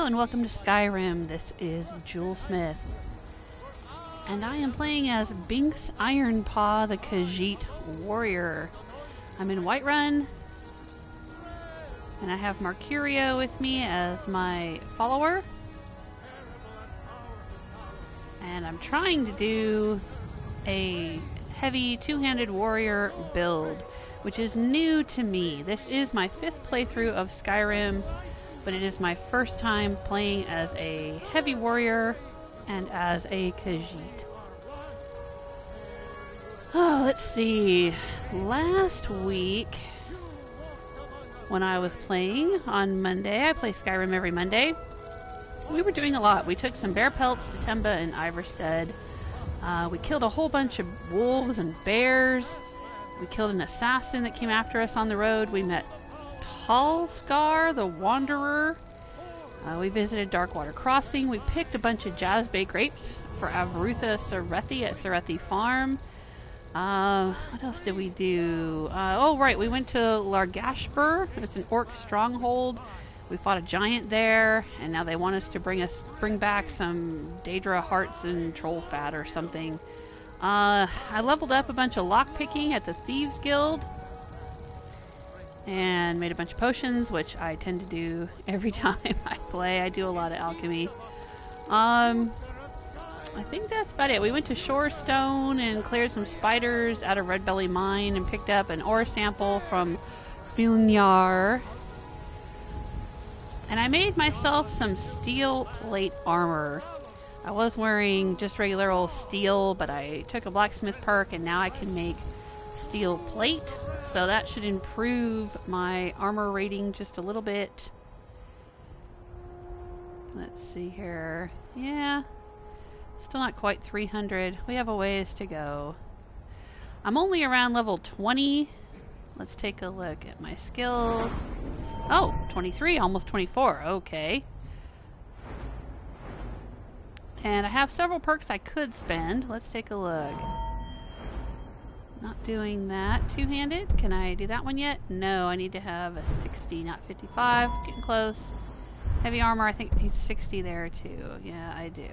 and welcome to Skyrim. This is Julesmith. And I am playing as Binx Iron-paw Khajiit warrior. I'm in Whiterun. And I have Mercurio with me as my follower. And I'm trying to do a heavy two-handed warrior build, which is new to me. This is my 5th playthrough of Skyrim, but it is my first time playing as a heavy warrior and as a Khajiit. Oh, let's see. Last week, when I was playing on Monday, I play Skyrim every Monday, we were doing a lot. We took some bear pelts to Temba and Iverstead. We killed a whole bunch of wolves and bears. We killed an assassin that came after us on the road. We met Talskar, the Wanderer. We visited Darkwater Crossing. We picked a bunch of Jazzbay grapes for Avrutha Serethi at Serethi Farm. What else did we do? Oh, right, we went to Largashbur. It's an orc stronghold. We fought a giant there, and now they want us to bring back some Daedra hearts and troll fat or something. I leveled up a bunch of lockpicking at the Thieves Guild and made a bunch of potions, which I tend to do every time I play. I do a lot of alchemy. I think that's about it. We went to Shorestone and cleared some spiders out of Redbelly Mine and picked up an ore sample from Filnyar. And I made myself some steel plate armor. I was wearing just regular old steel, but I took a blacksmith perk and now I can make steel plate. So that should improve my armor rating just a little bit. Let's see here. Yeah, still not quite 300. We have a ways to go. I'm only around level 20. Let's take a look at my skills. Oh, 23, almost 24. Okay. And I have several perks I could spend. Let's take a look. Not doing that. Two-handed. Can I do that one yet? No, I need to have a 60, not 55. Getting close. Heavy armor, I think I need 60 there too. Yeah, I do.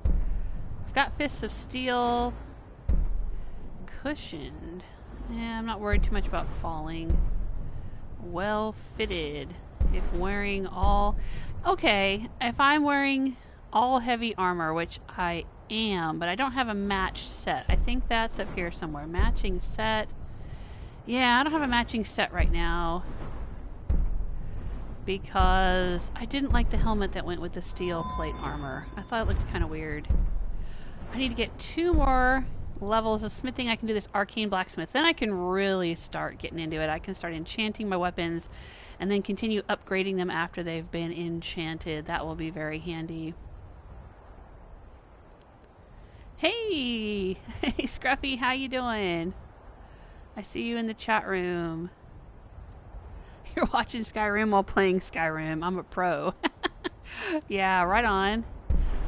I've got Fists of Steel. Cushioned. Yeah, I'm not worried too much about falling. Well fitted. If wearing all... Okay, if I'm wearing all heavy armor, which I am, but I don't have a matched set. I think that's up here somewhere. Matching set. Yeah, I don't have a matching set right now because I didn't like the helmet that went with the steel plate armor. I thought it looked kind of weird. I need to get 2 more levels of smithing. I can do this arcane blacksmith. Then I can really start getting into it. I can start enchanting my weapons and then continue upgrading them after they've been enchanted. That will be very handy. Hey! Hey, Scruffy, how you doing? I see you in the chat room. You're watching Skyrim while playing Skyrim. I'm a pro. Yeah, right on.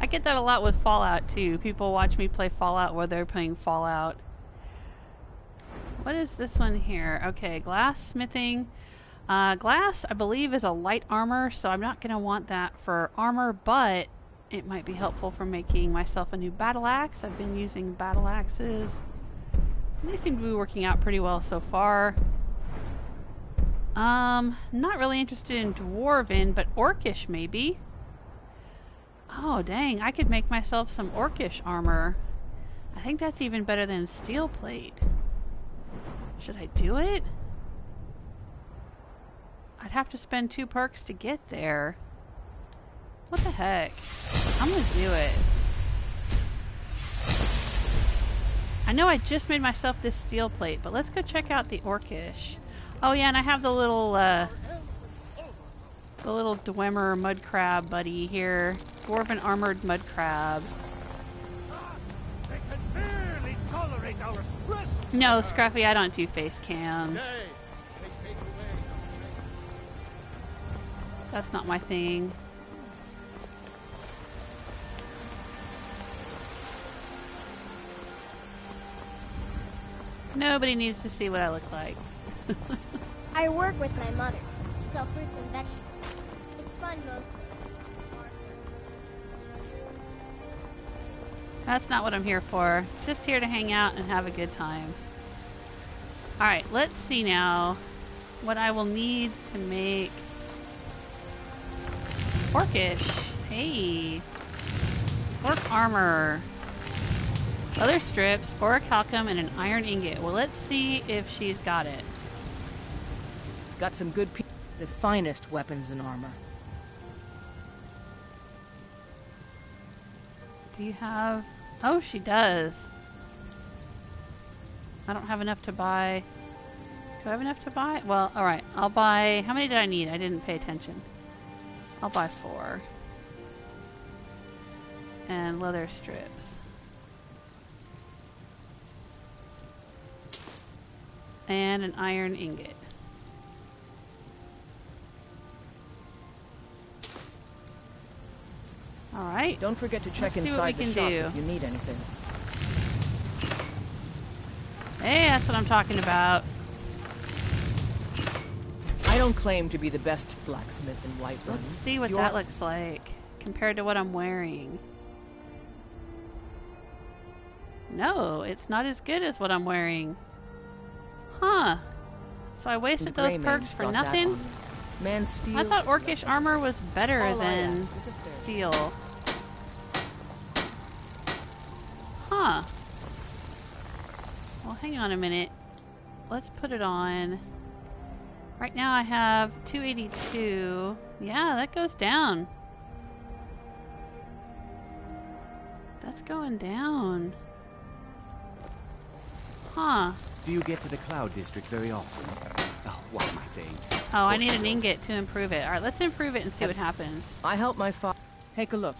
I get that a lot with Fallout, too. People watch me play Fallout while they're playing Fallout. What is this one here? Okay, glass smithing. Glass, I believe, is a light armor, so I'm not going to want that for armor, but it might be helpful for making myself a new battle axe. I've been using battle axes. They seem to be working out pretty well so far. Not really interested in Dwarven, but Orcish maybe. Oh, dang, I could make myself some Orcish armor. I think that's even better than steel plate. Should I do it? I'd have to spend 2 perks to get there. What the heck? I'm gonna do it. I know I just made myself this steel plate, but let's go check out the Orcish. Oh yeah, and I have the little Dwemer mud crab buddy here. Dwarven armored mud crab. No, Scruffy, I don't do face cams. That's not my thing. Nobody needs to see what I look like. I work with my mother to sell fruits and vegetables. It's fun most of it. That's not what I'm here for. Just here to hang out and have a good time. Alright, let's see now what I will need to make orcish. Hey. Orc armor. Leather strips, orichalcum, and an iron ingot. Well, let's see if she's got it. Got some good the finest weapons and armor. Do you have... Oh, she does. I don't have enough to buy. Do I have enough to buy? Well, alright. I'll buy... How many did I need? I didn't pay attention. I'll buy 4. And leather strips. And an iron ingot. Alright. Don't forget to check inside the shop if you need anything. Hey, that's what I'm talking about. I don't claim to be the best blacksmith in Whiterun. Let's see what that looks like compared to what I'm wearing. No, it's not as good as what I'm wearing. Huh. So I wasted those perks for nothing? I thought orcish armor was better than steel. Huh. Well, hang on a minute. Let's put it on. Right now I have 282. Yeah, that goes down. That's going down. Huh. Do you get to the Cloud District very often? Oh, what am I saying? Oh, I need an ingot to improve it. Alright, let's improve it and see what happens. I help my father. Take a look.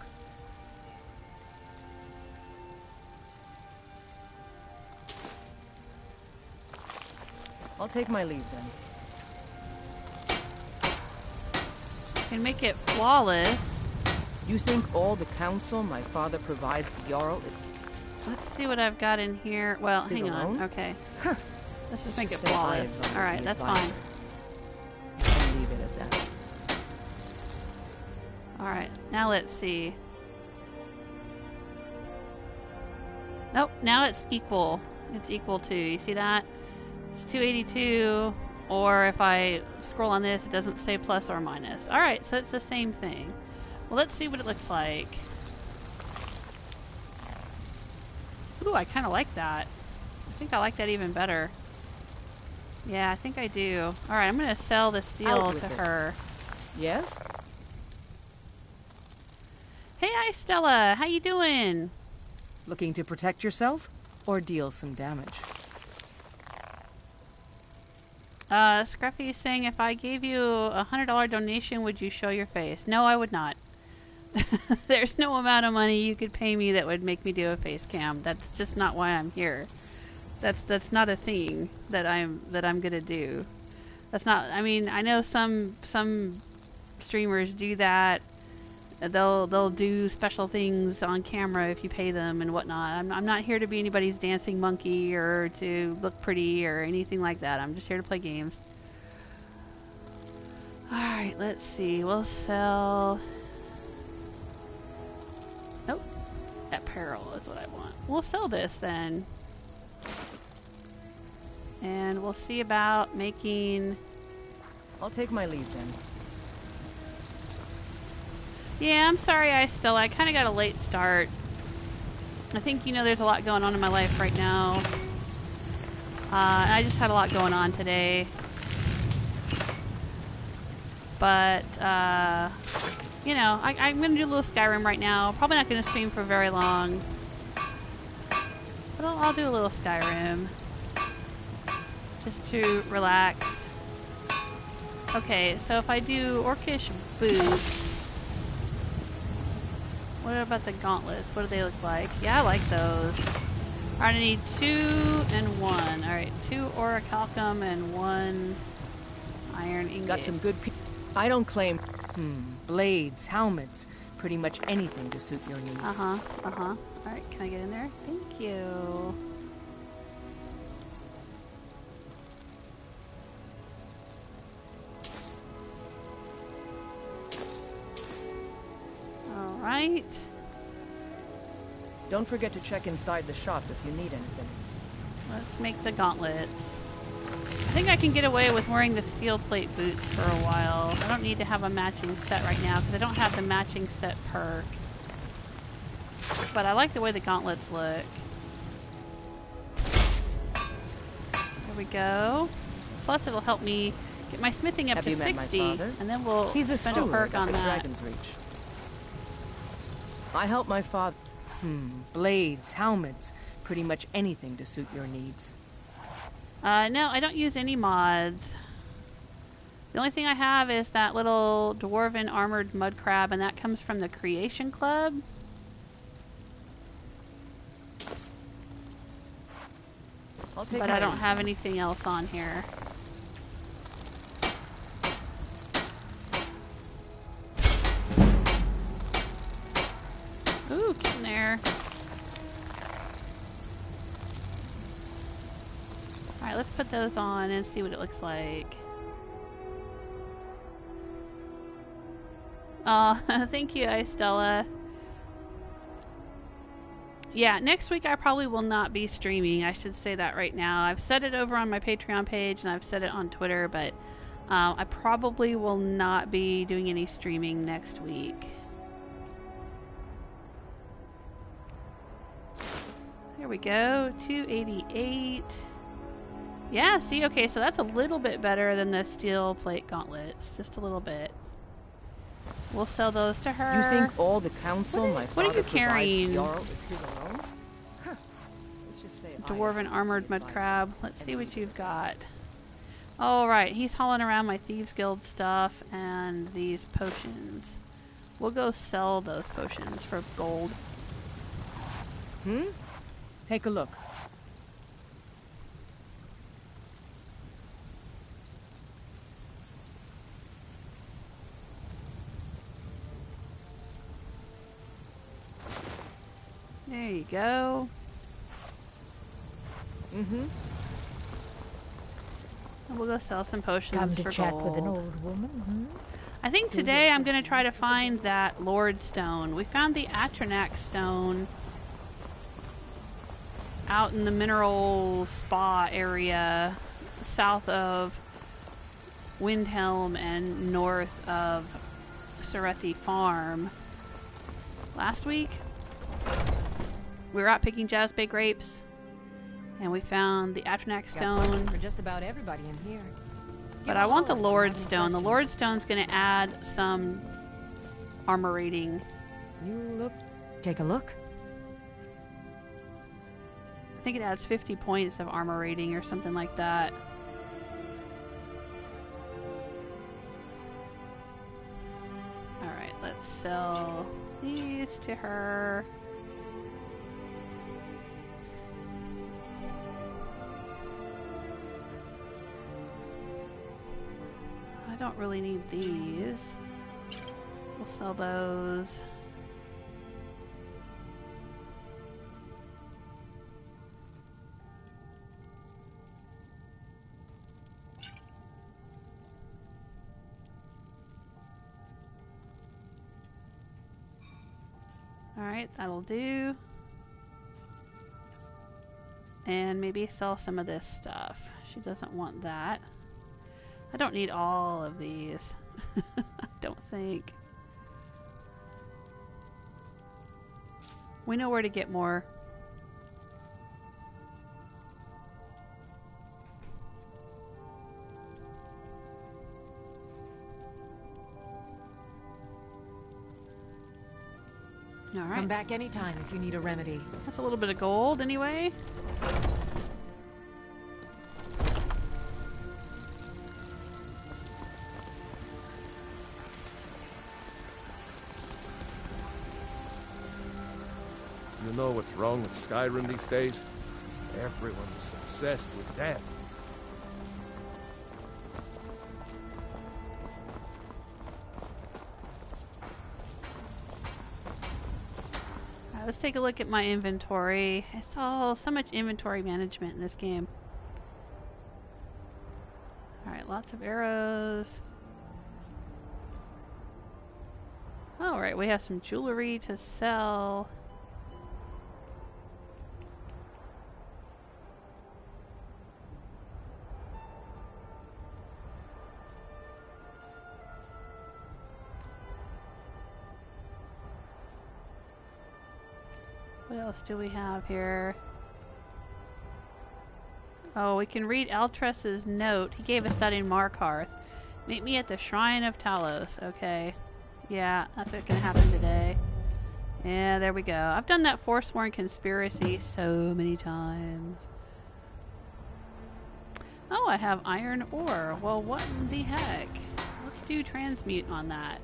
I'll take my leave then. Can make it flawless. You think all the counsel my father provides the Jarl is... Let's see what I've got in here. Well, hang on. Okay. Huh. Let's just make it flawless. Alright, that's fine. I'll leave it at that. Alright, now let's see. Nope, now it's equal. It's equal to, you see that? It's 282, or if I scroll on this, it doesn't say plus or minus. Alright, so it's the same thing. Well, let's see what it looks like. Ooh, I kind of like that. I think I like that even better. Yeah, I think I do. Alright, I'm going to sell the steel to her. Yes? Hey, Stella! How you doing? Looking to protect yourself? Or deal some damage? Scruffy's saying if I gave you a $100 donation, would you show your face? No, I would not. There's no amount of money you could pay me that would make me do a face cam. That's just not why I'm here. That's not a thing that I'm gonna do. That's not. I mean, I know some streamers do that. They'll do special things on camera if you pay them and whatnot. I'm not here to be anybody's dancing monkey or to look pretty or anything like that. I'm just here to play games. All right, let's see. We'll sell. Nope. Apparel is what I want. We'll sell this then. And we'll see about making... I'll take my leave then. Yeah, I'm sorry, I kind of got a late start. I think, you know, there's a lot going on in my life right now. I just had a lot going on today. But, you know, I'm going to do a little Skyrim right now. Probably not going to stream for very long. But I'll do a little Skyrim. Just to relax. Okay, so if I do Orcish boots... What about the gauntlets? What do they look like? Yeah, I like those. Alright, I need 2 and 1. Alright, 2 orichalcum and 1 iron ingot. Got some good I don't claim... blades, helmets, pretty much anything to suit your needs. Alright, can I get in there? Thank you. Alright. Don't forget to check inside the shop if you need anything. Let's make the gauntlets. I think I can get away with wearing the steel plate boots for a while. I don't need to have a matching set right now because I don't have the matching set perk. But I like the way the gauntlets look. There we go. Plus it'll help me get my smithing up to 60, and then we'll spend a perk on that. Dragon's Reach. I help my father. Blades, helmets, pretty much anything to suit your needs. No, I don't use any mods. The only thing I have is that little dwarven armored mud crab, and that comes from the Creation Club. But I don't have anything else on here. Ooh, get in there. Alright, let's put those on and see what it looks like. Oh, thank you, Estella. Yeah, next week I probably will not be streaming. I should say that right now. I've said it over on my Patreon page and I've said it on Twitter, but I probably will not be doing any streaming next week. There we go, 288. Yeah, see, okay, so that's a little bit better than the steel plate gauntlets. Just a little bit. We'll sell those to her. You think all the council my what are father you carrying? Jarl is his alone? Huh. Let's just say Dwarven armored mud crab. Let's see what you've got. All right, he's hauling around my Thieves Guild stuff and these potions. We'll go sell those potions for gold. Take a look. There you go. And we'll go sell some potions Come for to chat gold. with an old woman, I think today I'm going to try to find that Lord Stone. We found the Atronach Stone out in the mineral spa area south of Windhelm and north of Serethi Farm last week. We were out picking Jazzbay grapes and we found the Atronach Stone. For just about everybody in here. But I want the Lord Stone. The Lord Stone's going to add some armor rating. You look. Take a look. I think it adds 50 points of armor rating or something like that. Alright, let's sell these to her. I don't really need these. We'll sell those. Alright, that'll do. And maybe sell some of this stuff. She doesn't want that. I don't need all of these. I don't think. We know where to get more. All right. Come back anytime if you need a remedy. That's a little bit of gold anyway. You know what's wrong with Skyrim these days? Everyone's obsessed with death. Alright, let's take a look at my inventory. It's all so much inventory management in this game. Alright, lots of arrows. Alright, we have some jewelry to sell. What else do we have here? Oh, we can read Altress's note. He gave us that in Markarth. Meet me at the Shrine of Talos. Okay. Yeah, that's what's gonna happen today. Yeah, there we go. I've done that Forsworn Conspiracy so many times. Oh, I have iron ore. Well, what in the heck? Let's do transmute on that.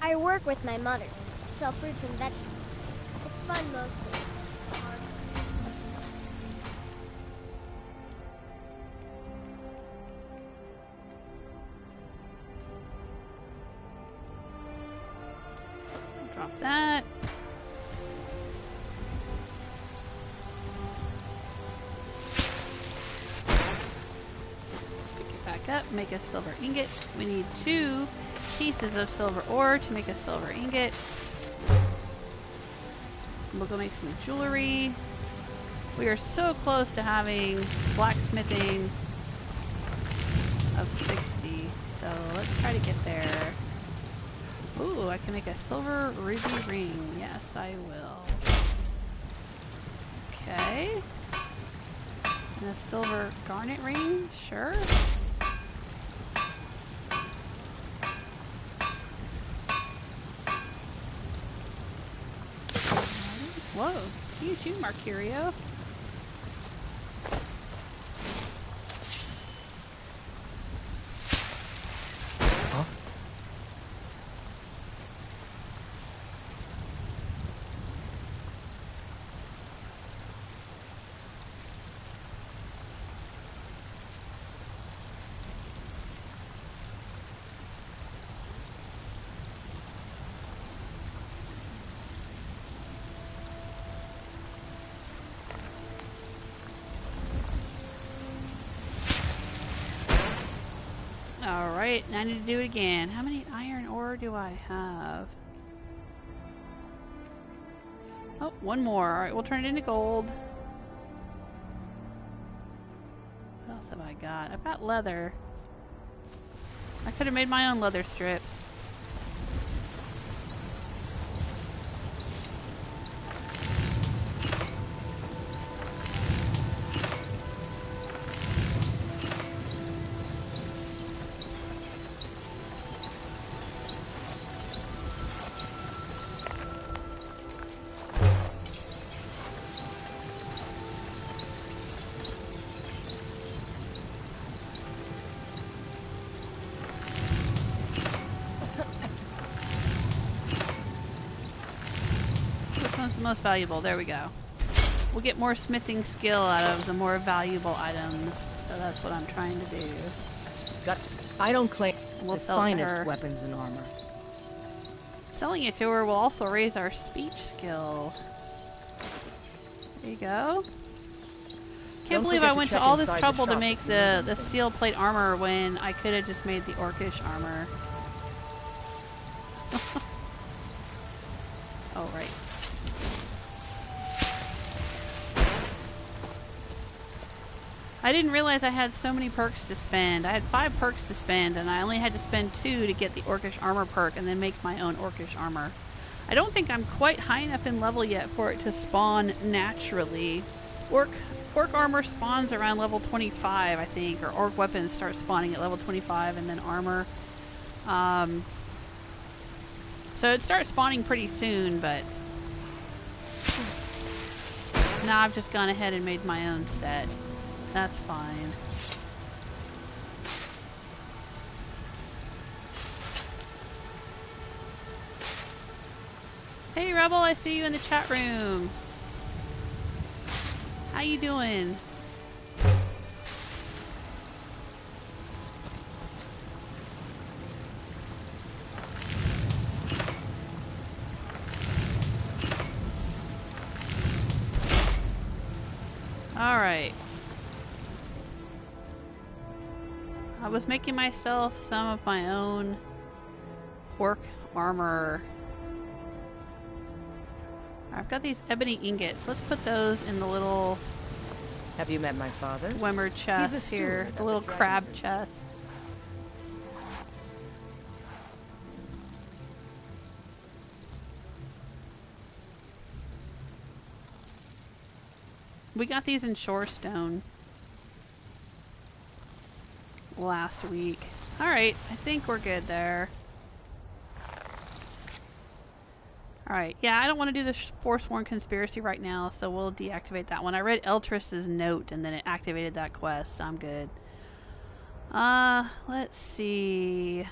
I work with my mother. Sell fruits and vegetables. It's fun mostly. Hard. Drop that. Pick it back up, make a silver ingot. We need 2 pieces of silver ore to make a silver ingot. We'll go make some jewelry. We are so close to having blacksmithing of 60. So let's try to get there. Ooh, I can make a silver ruby ring. Yes, I will. Okay. And a silver garnet ring? Sure. Whoa, excuse you, Marcurio. Huh? Alright, now I need to do it again. How many iron ore do I have? Oh, 1 more. Alright, we'll turn it into gold. What else have I got? I've got leather. I could have made my own leather strips. Most valuable. There we go. We'll get more smithing skill out of the more valuable items. So that's what I'm trying to do. I don't claim We'll the sell it to finest her. weapons and armor. Selling it to her will also raise our speech skill. There you go. Can't believe I went to all this trouble to make the steel plate armor when I could have just made the orcish armor. Oh, right. I didn't realize I had so many perks to spend. I had 5 perks to spend, and I only had to spend 2 to get the orcish armor perk and then make my own orcish armor. I don't think I'm quite high enough in level yet for it to spawn naturally. Orc armor spawns around level 25, I think, or orc weapons start spawning at level 25 and then armor. So it starts spawning pretty soon, but now I've just gone ahead and made my own set. That's fine. Hey Rebel, I see you in the chat room. How you doing? All right. I was making myself some of my own orc armor. I've got these ebony ingots. Let's put those in the little... Have you met my father? Wemmer chest here. The little crab chest. We got these in Shorestone last week. Alright, I think we're good there. Alright, yeah, I don't want to do the Forsworn Conspiracy right now, so we'll deactivate that one. I read Eltriss's note and then it activated that quest, so I'm good. Let's see.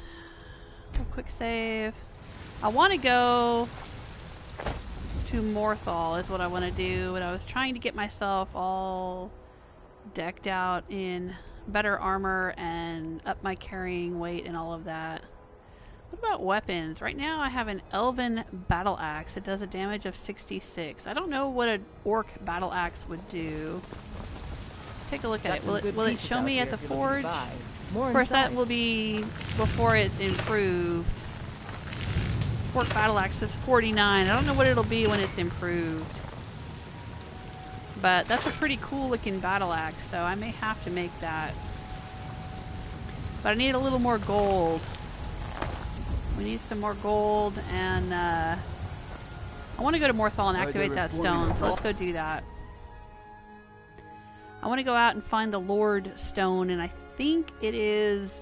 A quick save. I want to go to Morthal is what I want to do, and I was trying to get myself all decked out in better armor and up my carrying weight and all of that. What about weapons? Right now I have an Elven Battle Axe. It does a damage of 66. I don't know what an Orc Battle Axe would do. Take a look at it. Will it show me at the forge? Of course, that will be before it's improved. Orc Battle Axe is 49. I don't know what it'll be when it's improved. But that's a pretty cool looking battle axe, so I may have to make that. But I need a little more gold. We need some more gold, and I want to go to Morthal and activate that stone, so let's go do that. I want to go out and find the Lord Stone, and I think it is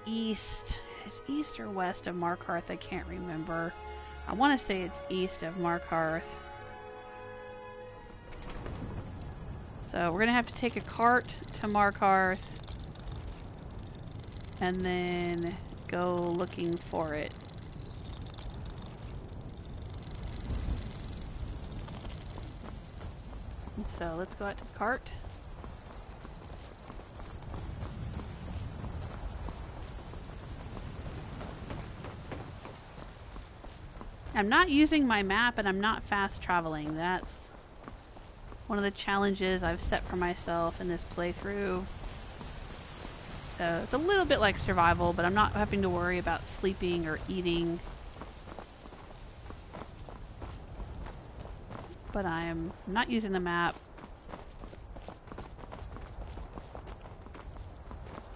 east. Is east or west of Markarth? I can't remember. I want to say it's east of Markarth. So we're going to have to take a cart to Markarth and then go looking for it. So let's go out to the cart. I'm not using my map and I'm not fast traveling. That's one of the challenges I've set for myself in this playthrough. So it's a little bit like survival, but I'm not having to worry about sleeping or eating. But I'm not using the map.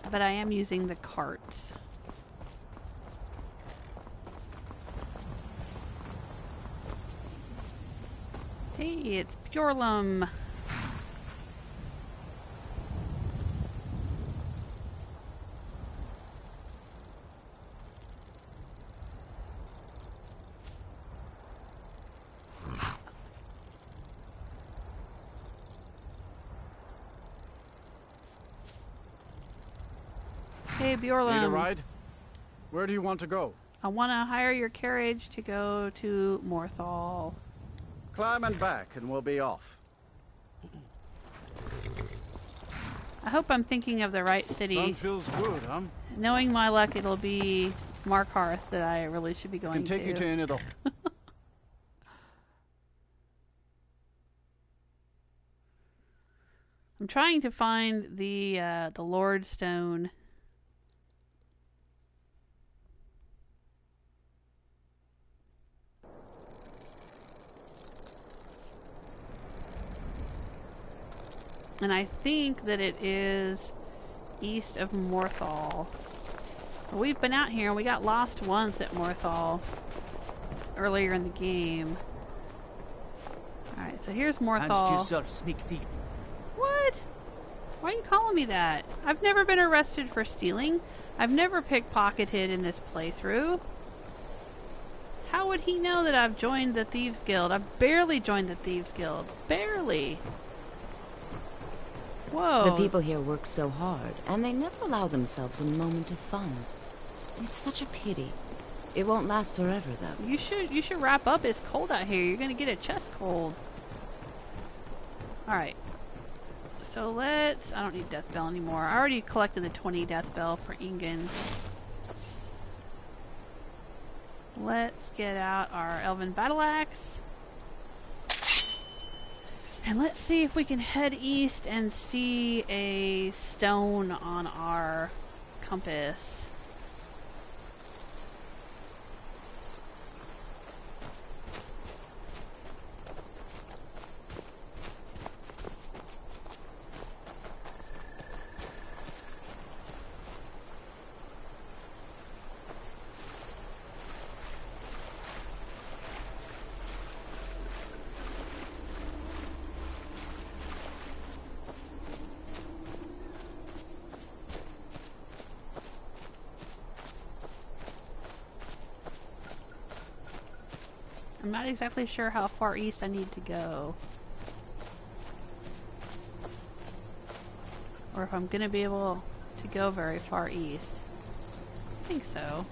But I am using the carts. Hey, it's Bjorlum. Hey, Bjorlum. Need a ride? Where do you want to go? I want to hire your carriage to go to Morthal. Climb and back, and we'll be off. I hope I'm thinking of the right city. Sun feels good, huh? Knowing my luck, it'll be Markarth that I really should be going to. I can take you to any of the... I'm trying to find the Lord Stone. And I think that it is east of Morthal. We've been out here and we got lost once at Morthal earlier in the game. Alright, so here's Morthal. Hands to yourself, sneak thief. What? Why are you calling me that? I've never been arrested for stealing. I've never pickpocketed in this playthrough. How would he know that I've joined the Thieves Guild? I've barely joined the Thieves Guild. Barely. Whoa. The people here work so hard, and they never allow themselves a moment of fun. It's such a pity. It won't last forever, though. You should wrap up. It's cold out here. You're gonna get a chest cold. Alright. So let's... I don't need Death Bell anymore. I already collected the 20 Death Bell for Ingen. Let's get out our Elven Battle Axe. And let's see if we can head east and see a stone on our compass. I'm not exactly sure how far east I need to go. Or if I'm gonna be able to go very far east. I think so.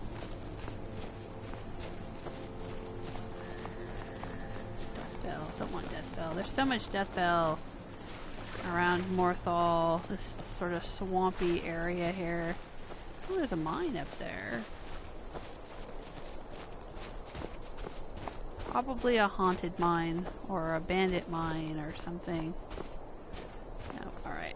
Deathbell. Don't want Deathbell. There's so much Deathbell around Morthal. This sort of swampy area here. Oh, there's a mine up there. Probably a haunted mine or a bandit mine or something. No, alright.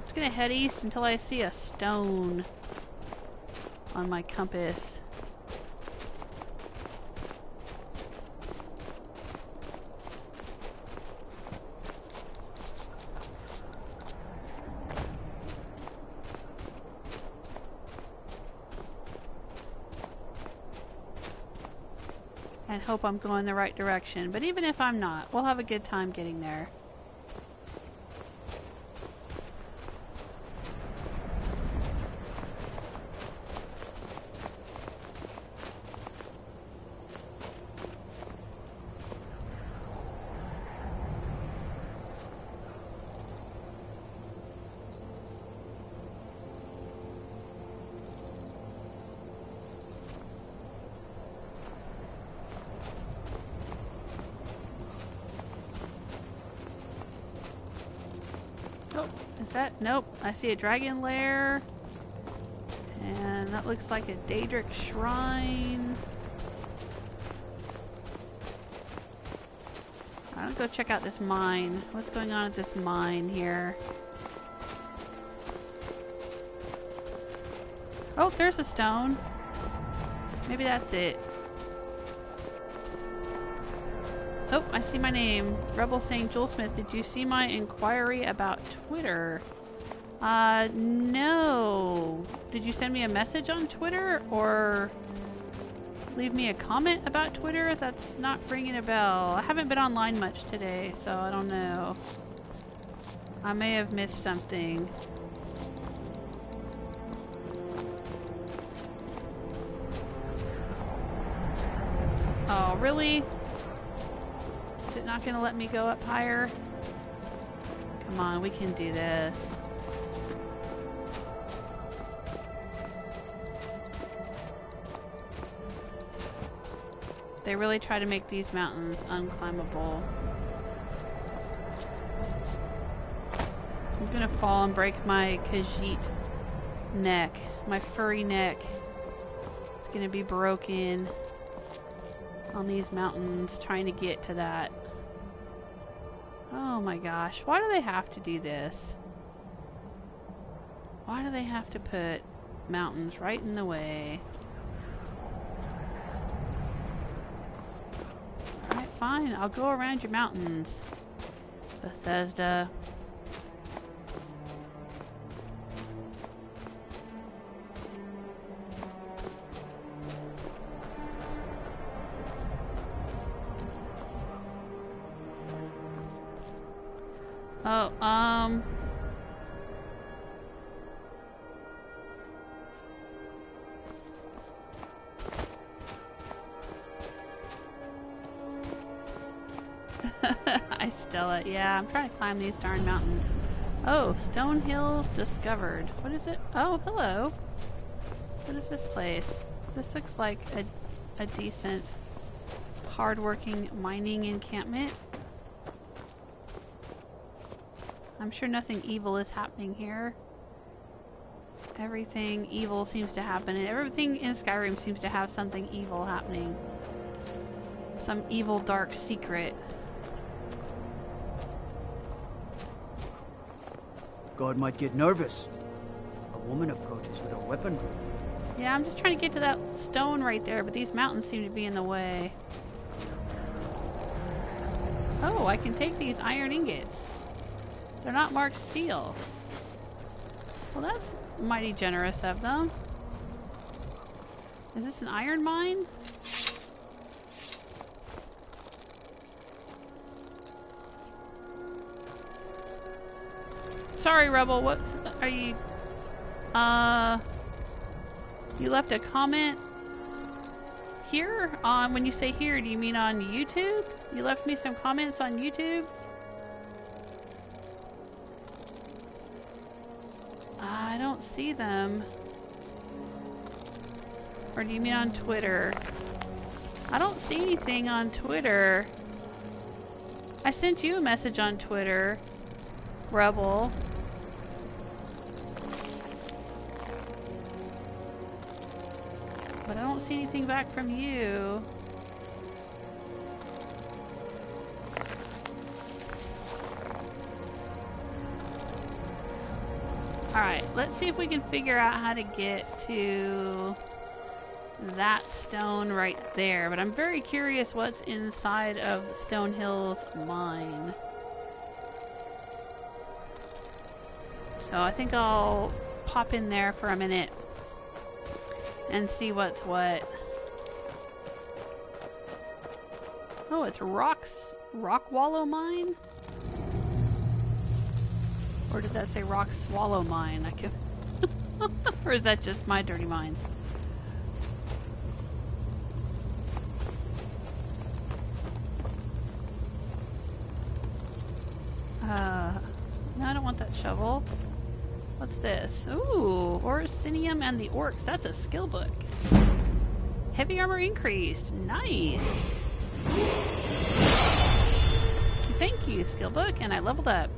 Just gonna head east until I see a stone on my compass. And hope I'm going the right direction. But even if I'm not, we'll have a good time getting there. Nope, I see a dragon lair, and that looks like a Daedric shrine. I'll go check out this mine. What's going on at this mine here? Oh, there's a stone. Maybe that's it. Oh, I see my name. Rebel saying, Jewelsmith, did you see my inquiry about Twitter? No. Did you send me a message on Twitter or leave me a comment about Twitter? That's not ringing a bell. I haven't been online much today, so I don't know. I may have missed something. Oh, really? Is it not going to let me go up higher? Come on, we can do this. They really try to make these mountains unclimbable. I'm gonna fall and break my Khajiit neck. My furry neck. It's gonna be broken on these mountains trying to get to that. Oh my gosh, why do they have to do this? Why do they have to put mountains right in the way? Alright, fine, I'll go around your mountains, Bethesda. Oh, I still it. Yeah, I'm trying to climb these darn mountains. Oh, Stonehills discovered. What is it? Oh, hello. What is this place? This looks like a decent, hard-working mining encampment. I'm sure nothing evil is happening here. Everything evil seems to happen, and everything in Skyrim seems to have something evil happening. Some evil dark secret. God might get nervous. A woman approaches with her weapon drawn. Yeah, I'm just trying to get to that stone right there, but these mountains seem to be in the way. Oh, I can take these iron ingots. They're not marked steel. Well, that's mighty generous of them. Is this an iron mine? Sorry, Rebel. What's... Are you... You left a comment here? When you say here, do you mean on YouTube? You left me some comments on YouTube? I don't see them. Or do you mean on Twitter? I don't see anything on Twitter. I sent you a message on Twitter, Rebel. But I don't see anything back from you. Alright, let's see if we can figure out how to get to that stone right there. But I'm very curious what's inside of Stonehills mine. So I think I'll pop in there for a minute and see what's what. Oh, it's Rockwallow mine? Or did that say Rock Swallow mine? I could or is that just my dirty mind? No, I don't want that shovel. What's this? Ooh, Orisinium and the Orcs. That's a skill book. Heavy armor increased. Nice. Thank you, skill book. And I leveled up.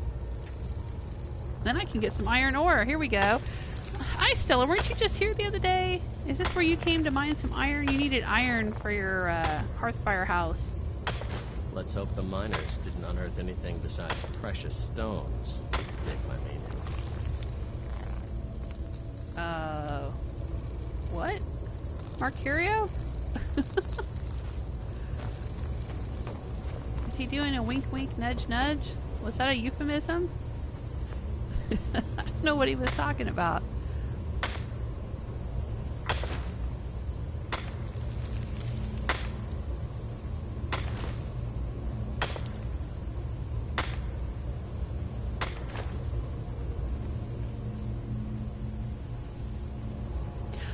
Then I can get some iron ore. Here we go. Hi, Stella. Weren't you just here the other day? Is this where you came to mine some iron? You needed iron for your hearthfire house. Let's hope the miners didn't unearth anything besides precious stones. Dig my meaning. What? Mercurio? Is he doing a wink wink nudge nudge? Was that a euphemism? I don't know what he was talking about.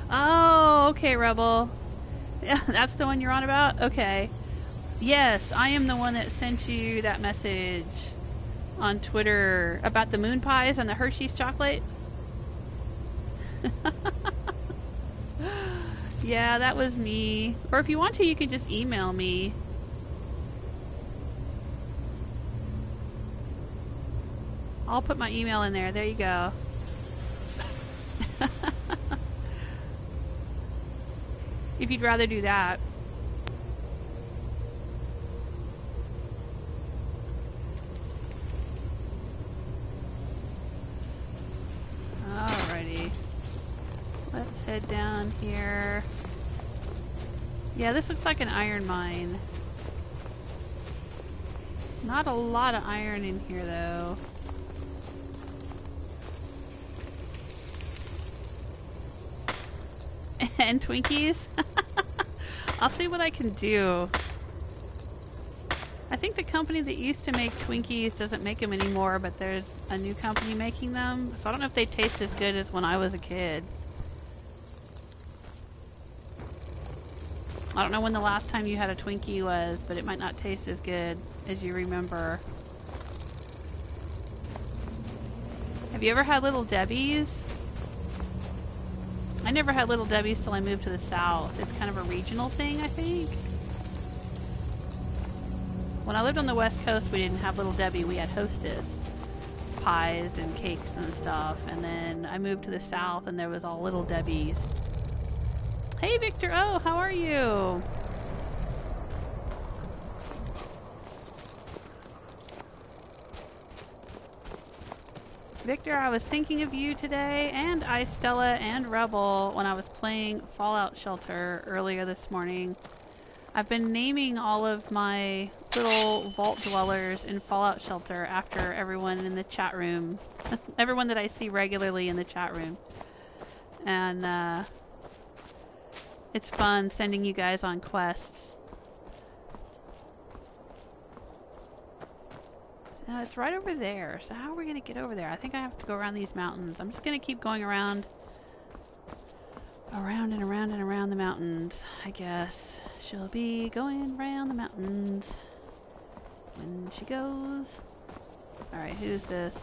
Oh, okay, Rebel. Yeah, that's the one you're on about? Okay. Yes, I am the one that sent you that message on Twitter about the moon pies and the Hershey's chocolate. Yeah, that was me. Or if you want to, you can just email me. I'll put my email in there. There you go. If you'd rather do that. Alrighty. Let's head down here. Yeah, this looks like an iron mine. Not a lot of iron in here, though. And Twinkies? I'll see what I can do. I think the company that used to make Twinkies doesn't make them anymore, but there's a new company making them. So I don't know if they taste as good as when I was a kid. I don't know when the last time you had a Twinkie was, but it might not taste as good as you remember. Have you ever had Little Debbie's? I never had Little Debbie's till I moved to the south. It's kind of a regional thing, I think. When I lived on the West Coast, we didn't have Little Debbie. We had Hostess pies and cakes and stuff. And then I moved to the south, and there was all Little Debbie's. Hey, Victor O, how are you? Victor, I was thinking of you today, and Stella and Rebel when I was playing Fallout Shelter earlier this morning. I've been naming all of my little vault dwellers in Fallout Shelter after everyone in the chat room. Everyone that I see regularly in the chat room. And it's fun sending you guys on quests. It's right over there. So how are we going to get over there? I think I have to go around these mountains. I'm just going to keep going around. Around and around and around the mountains, I guess. She'll be going around the mountains when she goes. Alright, who's this?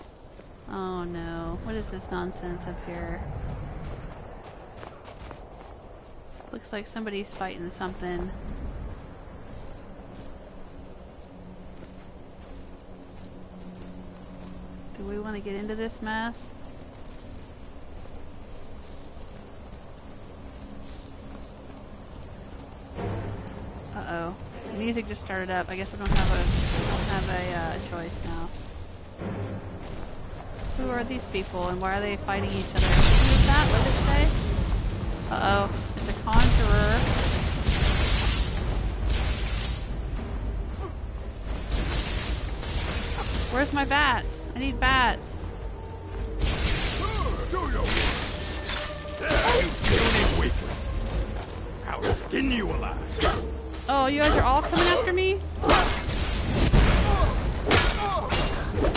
Oh no. What is this nonsense up here? Looks like somebody's fighting something. Do we want to get into this mess? Uh-oh. The music just started up. I guess we don't have a choice now. Who are these people and why are they fighting each other? Who is that? What did it say? Uh-oh. It's a conjurer. Where's my bats? I need bats. I'll skin you alive. Oh, you guys are all coming after me?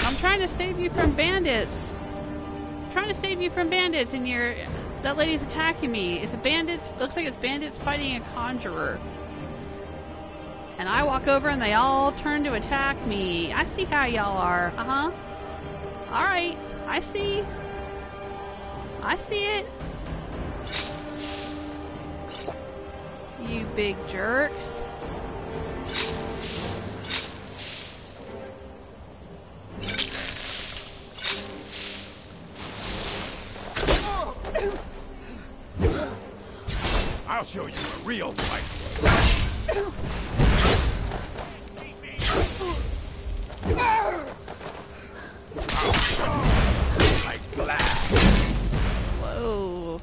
I'm trying to save you from bandits. I'm trying to save you from bandits and that lady's attacking me. It's a bandit. Looks like it's bandits fighting a conjurer. And I walk over and they all turn to attack me. I see how y'all are. Uh-huh. Alright. I see. I see it. You big jerks. I'll show you a real fight. Like glass. Whoa.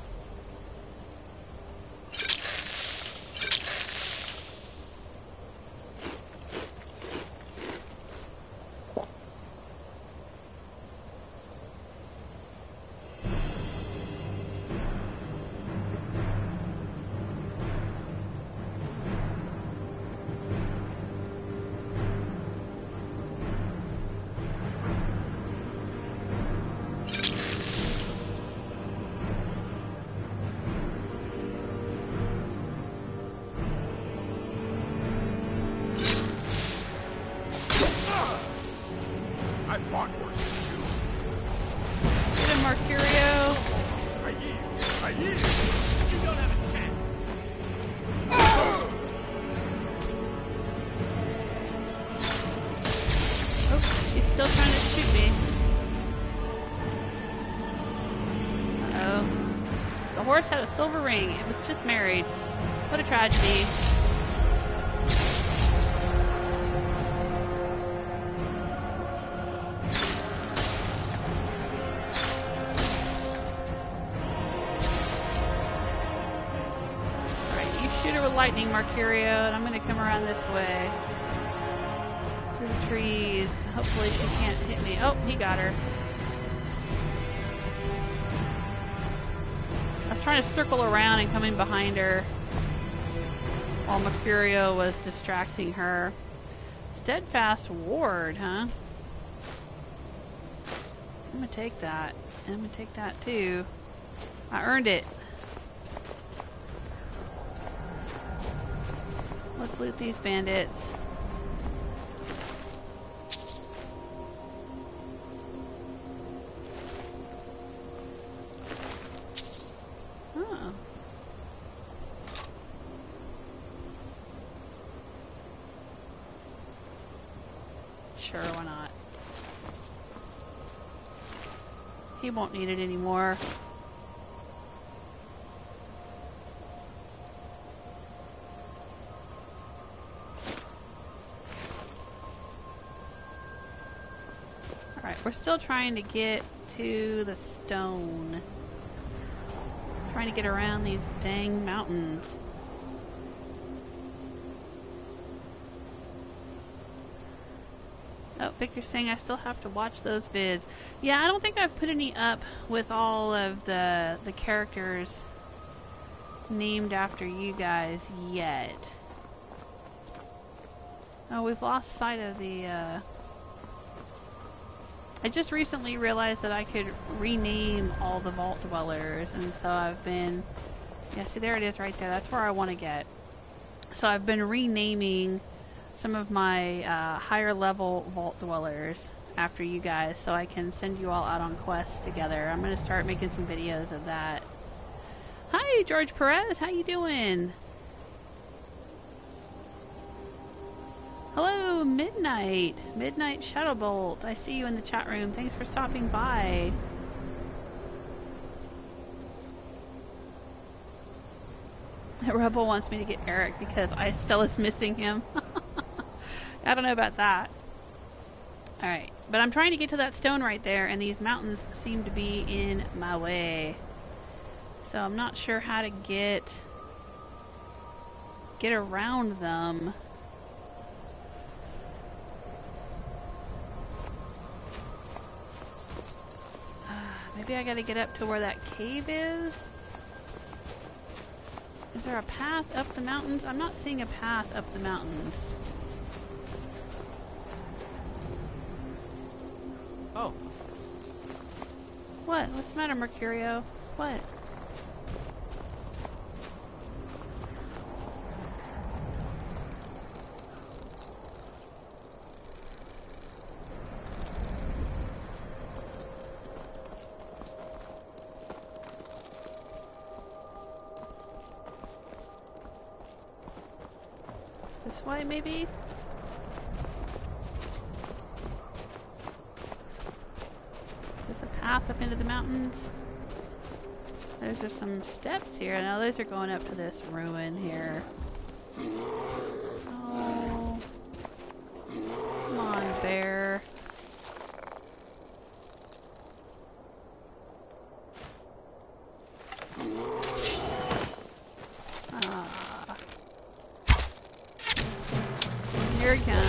I fought worse than Get him, Mercurio. you. I yield. You don't have a chance. Oh, she's still trying to shoot me. Uh-oh. The horse had a silver ring. It was just married. What a tragedy. Lightning, Mercurio, and I'm going to come around this way. Through the trees. Hopefully she can't hit me. Oh, he got her. I was trying to circle around and come in behind her while Mercurio was distracting her. Steadfast Ward, huh? I'm going to take that. And I'm going to take that too. I earned it. Let's loot these bandits. Oh. Sure, why not? He won't need it anymore. We're still trying to get to the stone. Trying to get around these dang mountains. Oh, Victor's saying I still have to watch those vids. Yeah, I don't think I've put any up with all of the characters named after you guys yet. Oh, we've lost sight of the I just recently realized that I could rename all the vault dwellers, and so I've been... Yeah, see, there it is right there. That's where I want to get. So I've been renaming some of my higher level vault dwellers after you guys, so I can send you all out on quests together. I'm going to start making some videos of that. Hi, George Perez. How you doing? Hello, Midnight Shadowbolt. I see you in the chat room. Thanks for stopping by. Rebel wants me to get Eric because Stella's missing him. I don't know about that. Alright, but I'm trying to get to that stone right there, and these mountains seem to be in my way. So I'm not sure how to get around them. Maybe I gotta get up to where that cave is? Is there a path up the mountains? I'm not seeing a path up the mountains. Oh. What? What's the matter, Mercurio? What? This way, maybe? There's a path up into the mountains. There's just some steps here. Now those are going up to this ruin here. Oh. Come on, bear. Here it comes.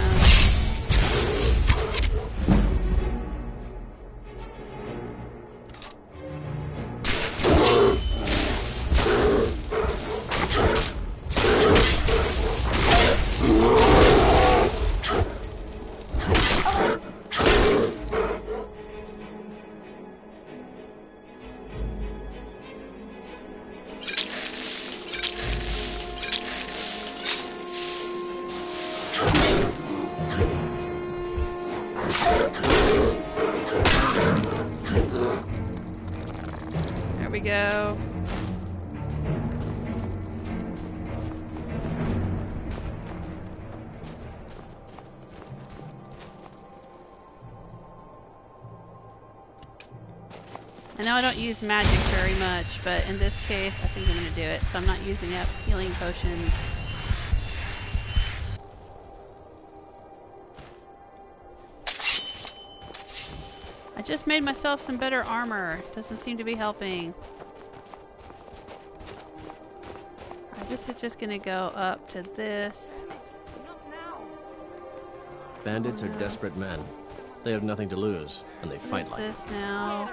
There we go. I know I don't use magic very much, but in this case, I think I'm going to do it. So I'm not using up healing potions. I just made myself some better armor. Doesn't seem to be helping. Alright, this is just going to go up to this. Bandits are desperate men. They have nothing to lose, and they fight like it. What's this now?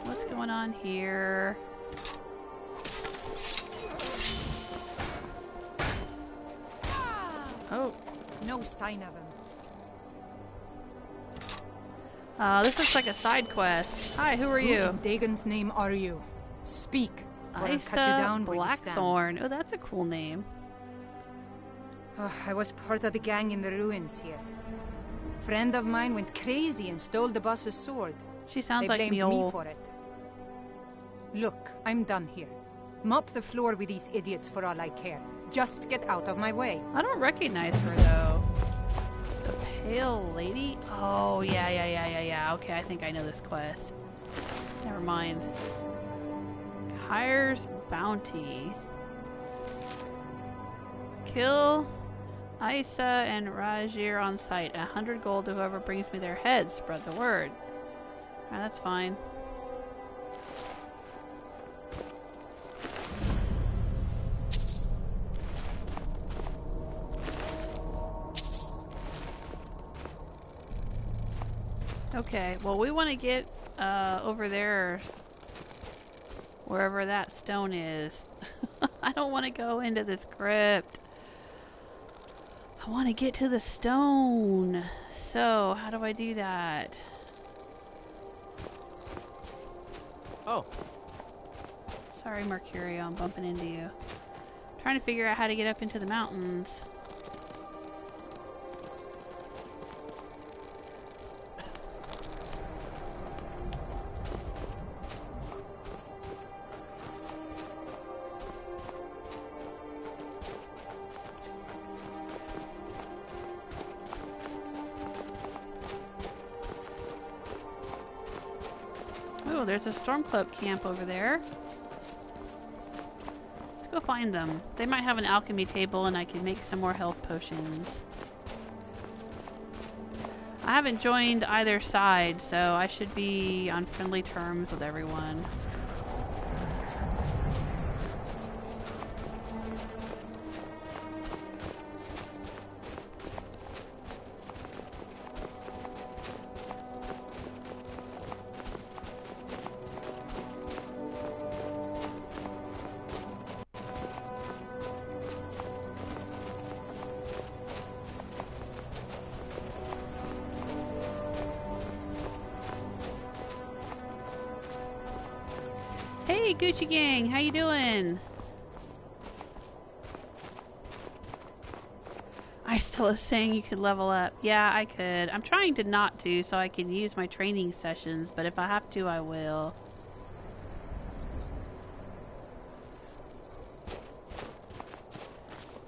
What's going on here? Oh. No sign of him. This looks like a side quest. Hi, who are you? Who in Dagon's name are you? Speak, or I'll cut you down Eisa where you stand. Blackthorn. Oh, that's a cool name. I was part of the gang in the ruins here. Friend of mine went crazy and stole the boss's sword. She sounds They like blamed me Mule. for it. Look, I'm done here. Mop the floor with these idiots for all I care. Just get out of my way. I don't recognize her though. The Pale Lady? Oh, yeah. Okay, I think I know this quest. Never mind. Kyre's Bounty. Kill Eisa and Rajir on sight. 100 gold to whoever brings me their heads. Spread the word. Alright, that's fine. Okay, well we want to get over there, wherever that stone is. I don't want to go into this crypt. I want to get to the stone. So, how do I do that? Oh. Sorry, Mercurio, I'm bumping into you. Trying to figure out how to get up into the mountains. Oh, there's a Storm Club camp over there. Let's go find them. They might have an alchemy table and I can make some more health potions. I haven't joined either side, so I should be on friendly terms with everyone. Hey Gucci Gang, how you doing? I still was saying you could level up. Yeah, I could. I'm trying to not to so I can use my training sessions, but if I have to, I will.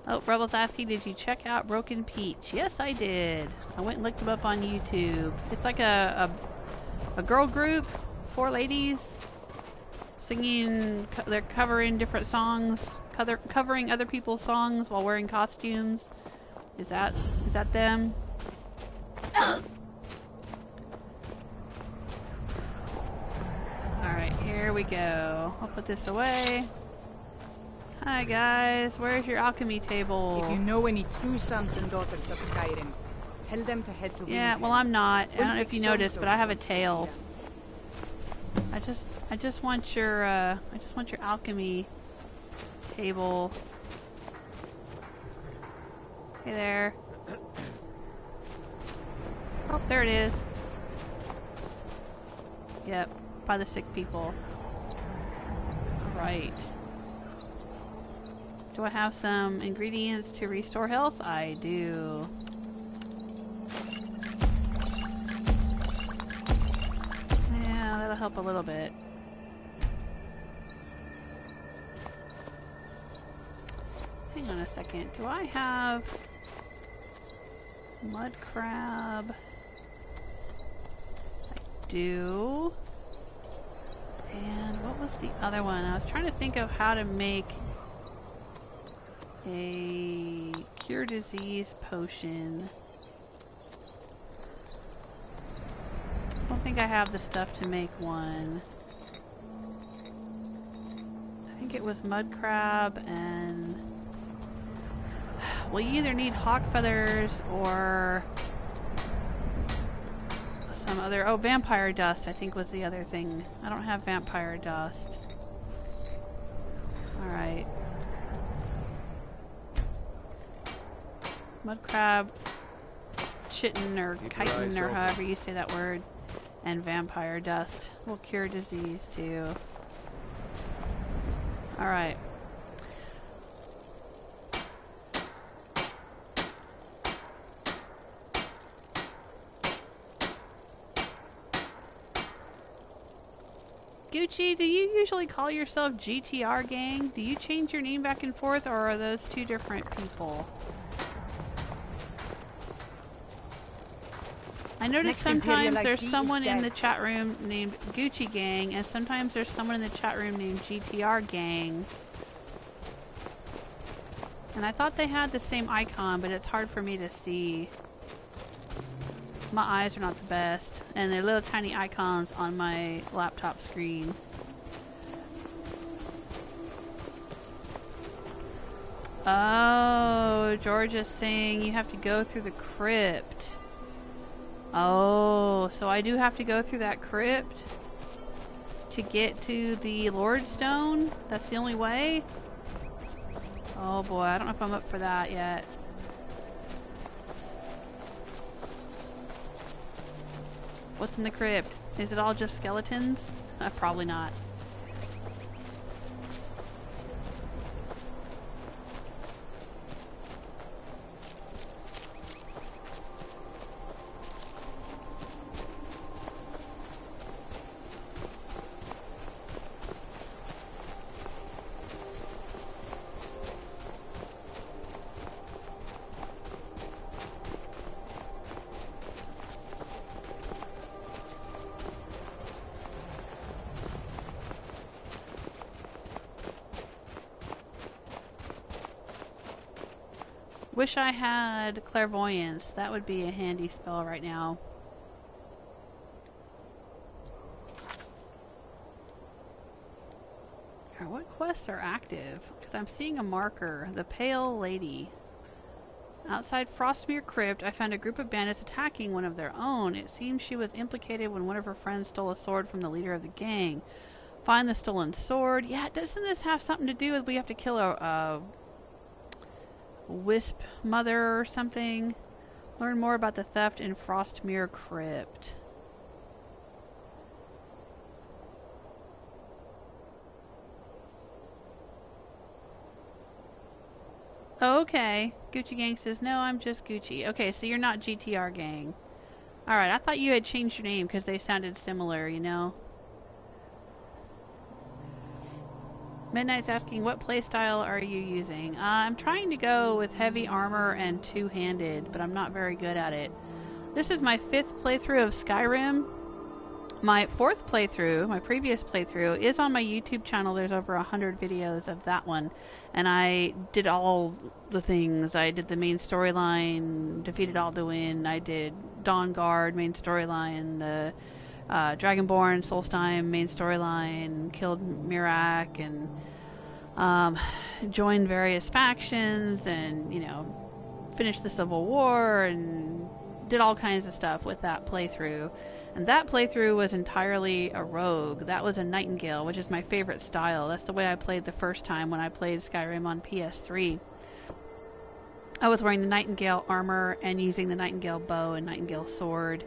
Oh, Rebel's asking, did you check out Broken Peach? Yes, I did. I went and looked them up on YouTube. It's like a girl group, 4 ladies. Singing, they're covering different songs, covering other people's songs while wearing costumes. Is that them? Alright, here we go. I'll put this away. Hi guys, where's your alchemy table? If you know any true sons and daughters of Skyrim, tell them to head to Yeah, Windhelm. well I'm not. I don't know if you noticed, but I have a tail. I just want your alchemy table. Hey there. Oh, there it is. Yep, by the sick people. Alright. Do I have some ingredients to restore health? I do. Yeah, that'll help a little bit. Hang on a second. Do I have mud crab? I do. And what was the other one? I was trying to think of how to make a cure disease potion. I don't think I have the stuff to make one. I think it was mud crab and... Well, you either need hawk feathers or some other... Oh, vampire dust I think was the other thing. I don't have vampire dust. Alright. Mud crab, chitin or chitin or however you say that word, and vampire dust will cure disease too. Alright. Gucci, do you usually call yourself GTR Gang? Do you change your name back and forth, or are those two different people? I noticed sometimes there's someone in the chat room named Gucci Gang, and sometimes there's someone in the chat room named GTR Gang. And I thought they had the same icon, but it's hard for me to see. My eyes are not the best, and they're little tiny icons on my laptop screen. Oh, George is saying you have to go through the crypt. Oh, so I do have to go through that crypt to get to the Lord Stone? That's the only way? Oh boy, I don't know if I'm up for that yet. What's in the crypt? Is it all just skeletons? Probably not. Wish I had clairvoyance. That would be a handy spell right now. Alright, what quests are active? Because I'm seeing a marker. The Pale Lady. Outside Frostmere Crypt, I found a group of bandits attacking one of their own. It seems she was implicated when one of her friends stole a sword from the leader of the gang. Find the stolen sword. Yeah, doesn't this have something to do with we have to kill a Wisp Mother or something? Learn more about the theft in Frostmere Crypt. Oh, okay. Gucci Gang says, no, I'm just Gucci. Okay, so you're not GTR Gang. Alright, I thought you had changed your name because they sounded similar, you know? Midnight's asking, what playstyle are you using? I'm trying to go with heavy armor and two-handed, but I'm not very good at it. This is my 5th playthrough of Skyrim. My 4th playthrough, my previous playthrough, is on my YouTube channel. There's over 100 videos of that one. And I did all the things. I did the main storyline, defeated Alduin. I did Dawnguard, main storyline, the Dragonborn, Solstheim, main storyline, killed Mirak, and joined various factions, and, you know, finished the Civil War, and did all kinds of stuff with that playthrough. And that playthrough was entirely a rogue. That was a Nightingale, which is my favorite style. That's the way I played the first time when I played Skyrim on PS3. I was wearing the Nightingale armor and using the Nightingale bow and Nightingale sword.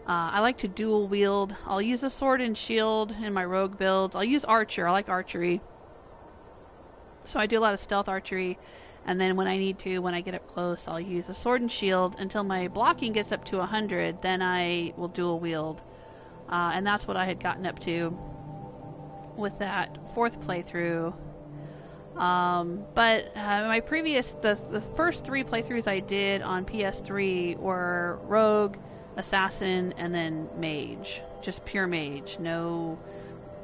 I like to dual wield. I'll use a sword and shield in my rogue builds. I'll use archer. I like archery. So I do a lot of stealth archery. And then when I need to, when I get up close, I'll use a sword and shield until my blocking gets up to 100. Then I will dual wield. And that's what I had gotten up to with that 4th playthrough. But my previous, the first 3 playthroughs I did on PS3 were rogue, assassin, and then mage. Just pure mage. No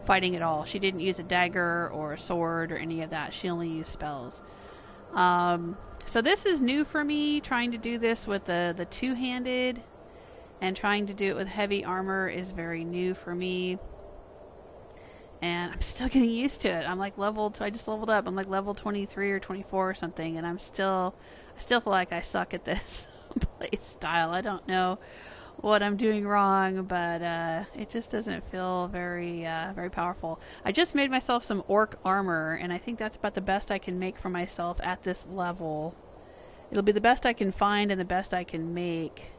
fighting at all. She didn't use a dagger or a sword or any of that. She only used spells. So this is new for me. Trying to do this with the two-handed and trying to do it with heavy armor is very new for me. And I'm still getting used to it. I'm like I just leveled up. I'm like level 23 or 24 or something, and I still feel like I suck at this play style. I don't know what I'm doing wrong, but it just doesn't feel very very powerful. I just made myself some orc armor, and I think that's about the best I can make for myself at this level. It'll be the best I can find and the best I can make,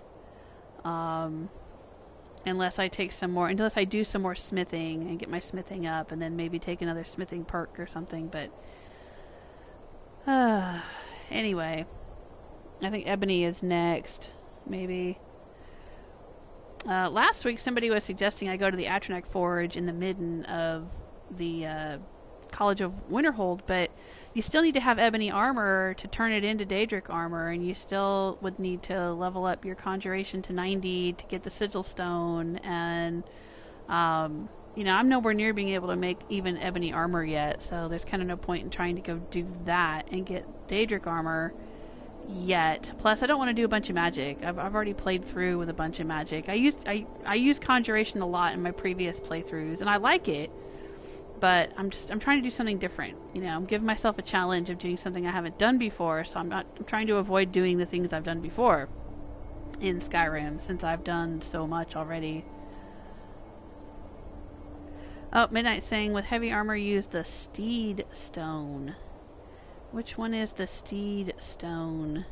unless I do some more smithing and get my smithing up, and then maybe take another smithing perk or something. But anyway, I think ebony is next, maybe. Last week somebody was suggesting I go to the Atronach Forge in the midden of the College of Winterhold, but you still need to have ebony armor to turn it into Daedric armor, and you still would need to level up your conjuration to 90 to get the sigil stone, and you know, I'm nowhere near being able to make even ebony armor yet, so there's kind of no point in trying to go do that and get Daedric armor yet. Plus, I don't want to do a bunch of magic. I've already played through with a bunch of magic. I used conjuration a lot in my previous playthroughs, and I like it, but I'm trying to do something different. You know, I'm giving myself a challenge of doing something I haven't done before, so I'm trying to avoid doing the things I've done before in Skyrim, since I've done so much already. Oh, Midnight saying, with heavy armor use the Steed Stone. Which one is the Steed Stone?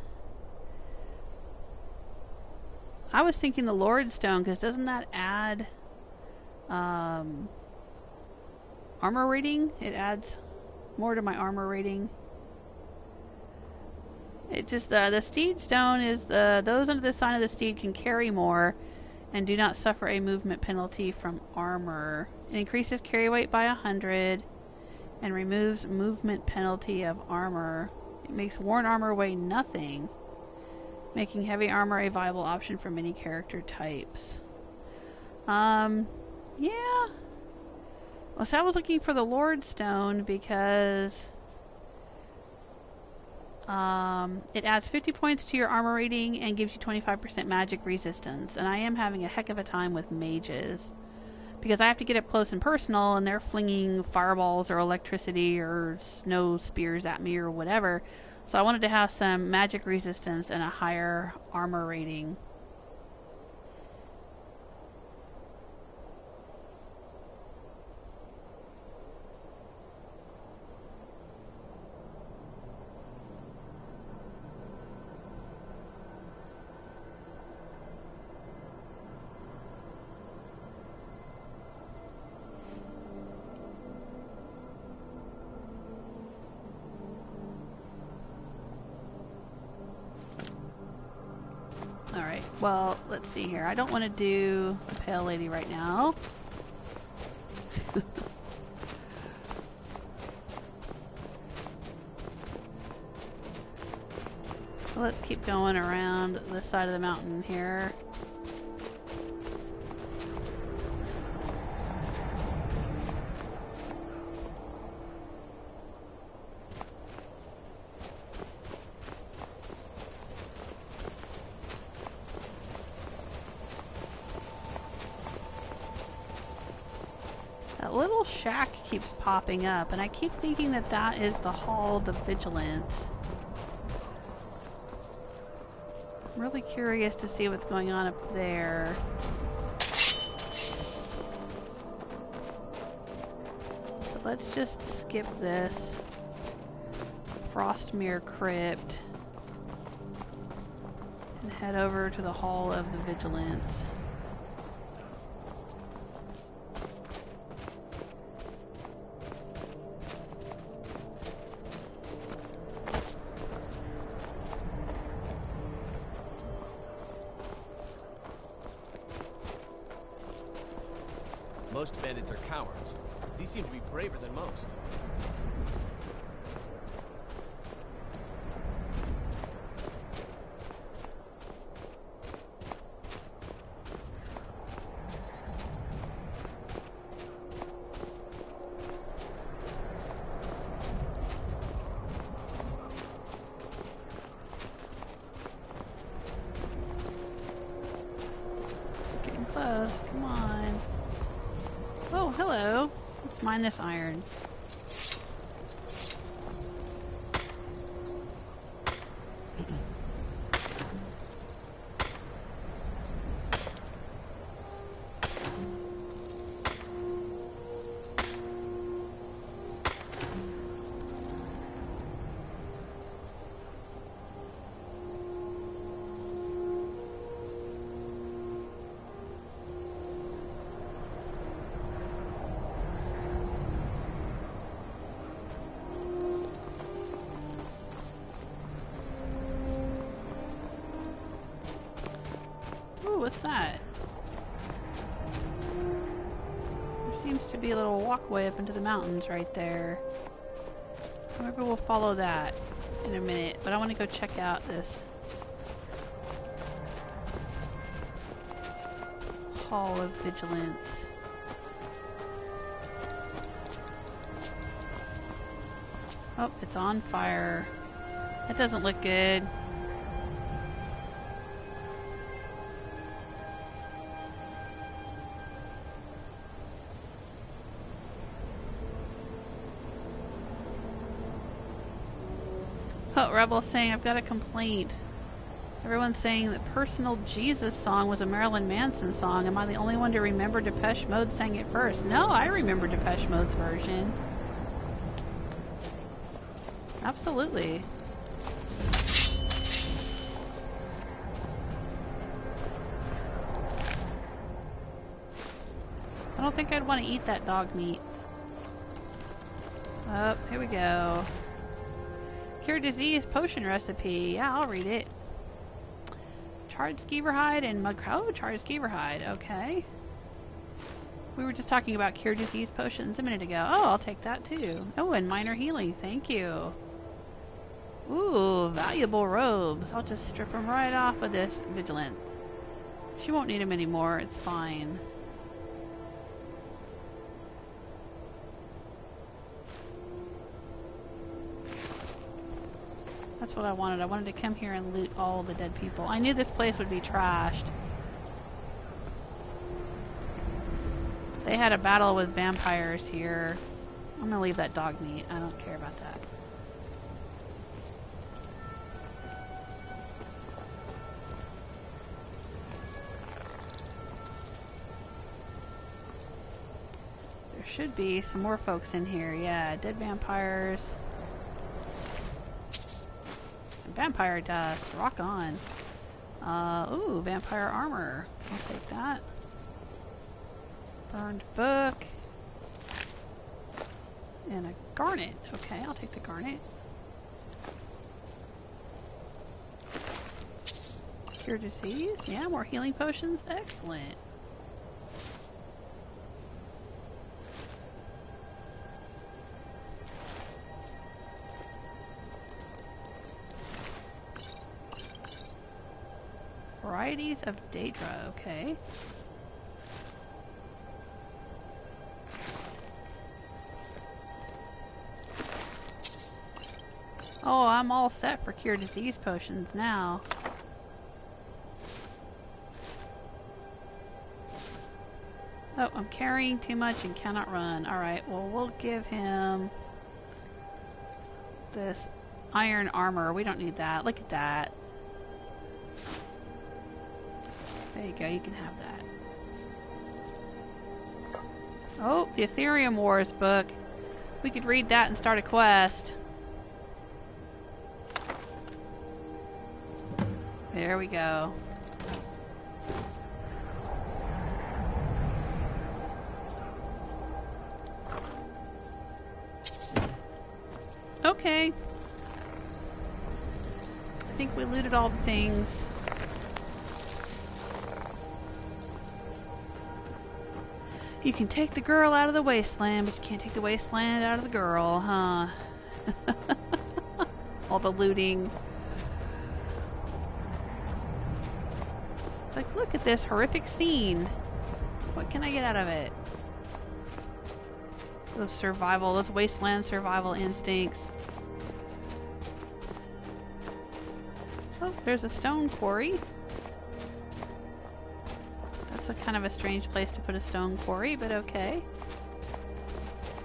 I was thinking the Lord Stone, because doesn't that add armor rating? It adds more to my armor rating. It just, the Steed Stone is, those under the sign of the Steed can carry more and do not suffer a movement penalty from armor. It increases carry weight by 100 and removes movement penalty of armor. It makes worn armor weigh nothing, making heavy armor a viable option for many character types. Yeah. Well, so I was looking for the Lord Stone because it adds 50 points to your armor rating and gives you 25% magic resistance. And I am having a heck of a time with mages, because I have to get up close and personal, and they're flinging fireballs or electricity or snow spears at me or whatever. So I wanted to have some magic resistance and a higher armor rating. Alright, well, let's see here. I don't want to do the Pale Lady right now. So let's keep going around this side of the mountain here. That little shack keeps popping up, and I keep thinking that that is the Hall of the Vigilants. I'm really curious to see what's going on up there. So let's just skip this Frostmere Crypt and head over to the Hall of the Vigilants. Most bandits are cowards. These seem to be braver than most. Getting close, come on. Oh, hello. Let's mine this iron. What's that? There seems to be a little walkway up into the mountains right there. Maybe we'll follow that in a minute, but I want to go check out this Hall of Vigilance. Oh, it's on fire. That doesn't look good. Oh, Rebel saying, I've got a complaint. Everyone's saying that Personal Jesus song was a Marilyn Manson song. Am I the only one to remember Depeche Mode sang it first? No, I remember Depeche Mode's version. Absolutely. think I'd want to eat that dog meat. Oh, here we go. Cure disease potion recipe. Yeah, I'll read it. Charred skeever hide and mud crab. Oh, charred skeever hide. Okay. We were just talking about cure disease potions a minute ago. Oh, I'll take that too. Oh, and minor healing. Thank you. Ooh, valuable robes. I'll just strip them right off of this Vigilant. She won't need them anymore. It's fine. That's what I wanted. I wanted to come here and loot all the dead people. I knew this place would be trashed. They had a battle with vampires here. I'm gonna leave that dog meat. I don't care about that. There should be some more folks in here. Yeah, dead vampires. Vampire dust. Rock on. Ooh, vampire armor. I'll take that. Burned book. And a garnet. Okay, I'll take the garnet. Cure disease. Yeah, more healing potions. Excellent. Varieties of Daedra, okay. Oh, I'm all set for cure disease potions now. Oh, I'm carrying too much and cannot run. Alright, well, we'll give him this iron armor. We don't need that. Look at that. There you go, you can have that. Oh, the Ethereum Wars book. We could read that and start a quest. There we go. Okay. I think we looted all the things. You can take the girl out of the wasteland, but you can't take the wasteland out of the girl, huh? All the looting. It's like, look at this horrific scene. What can I get out of it? Those survival, those wasteland survival instincts. Oh, there's a stone quarry. That's a kind of a strange place to put a stone quarry, but okay.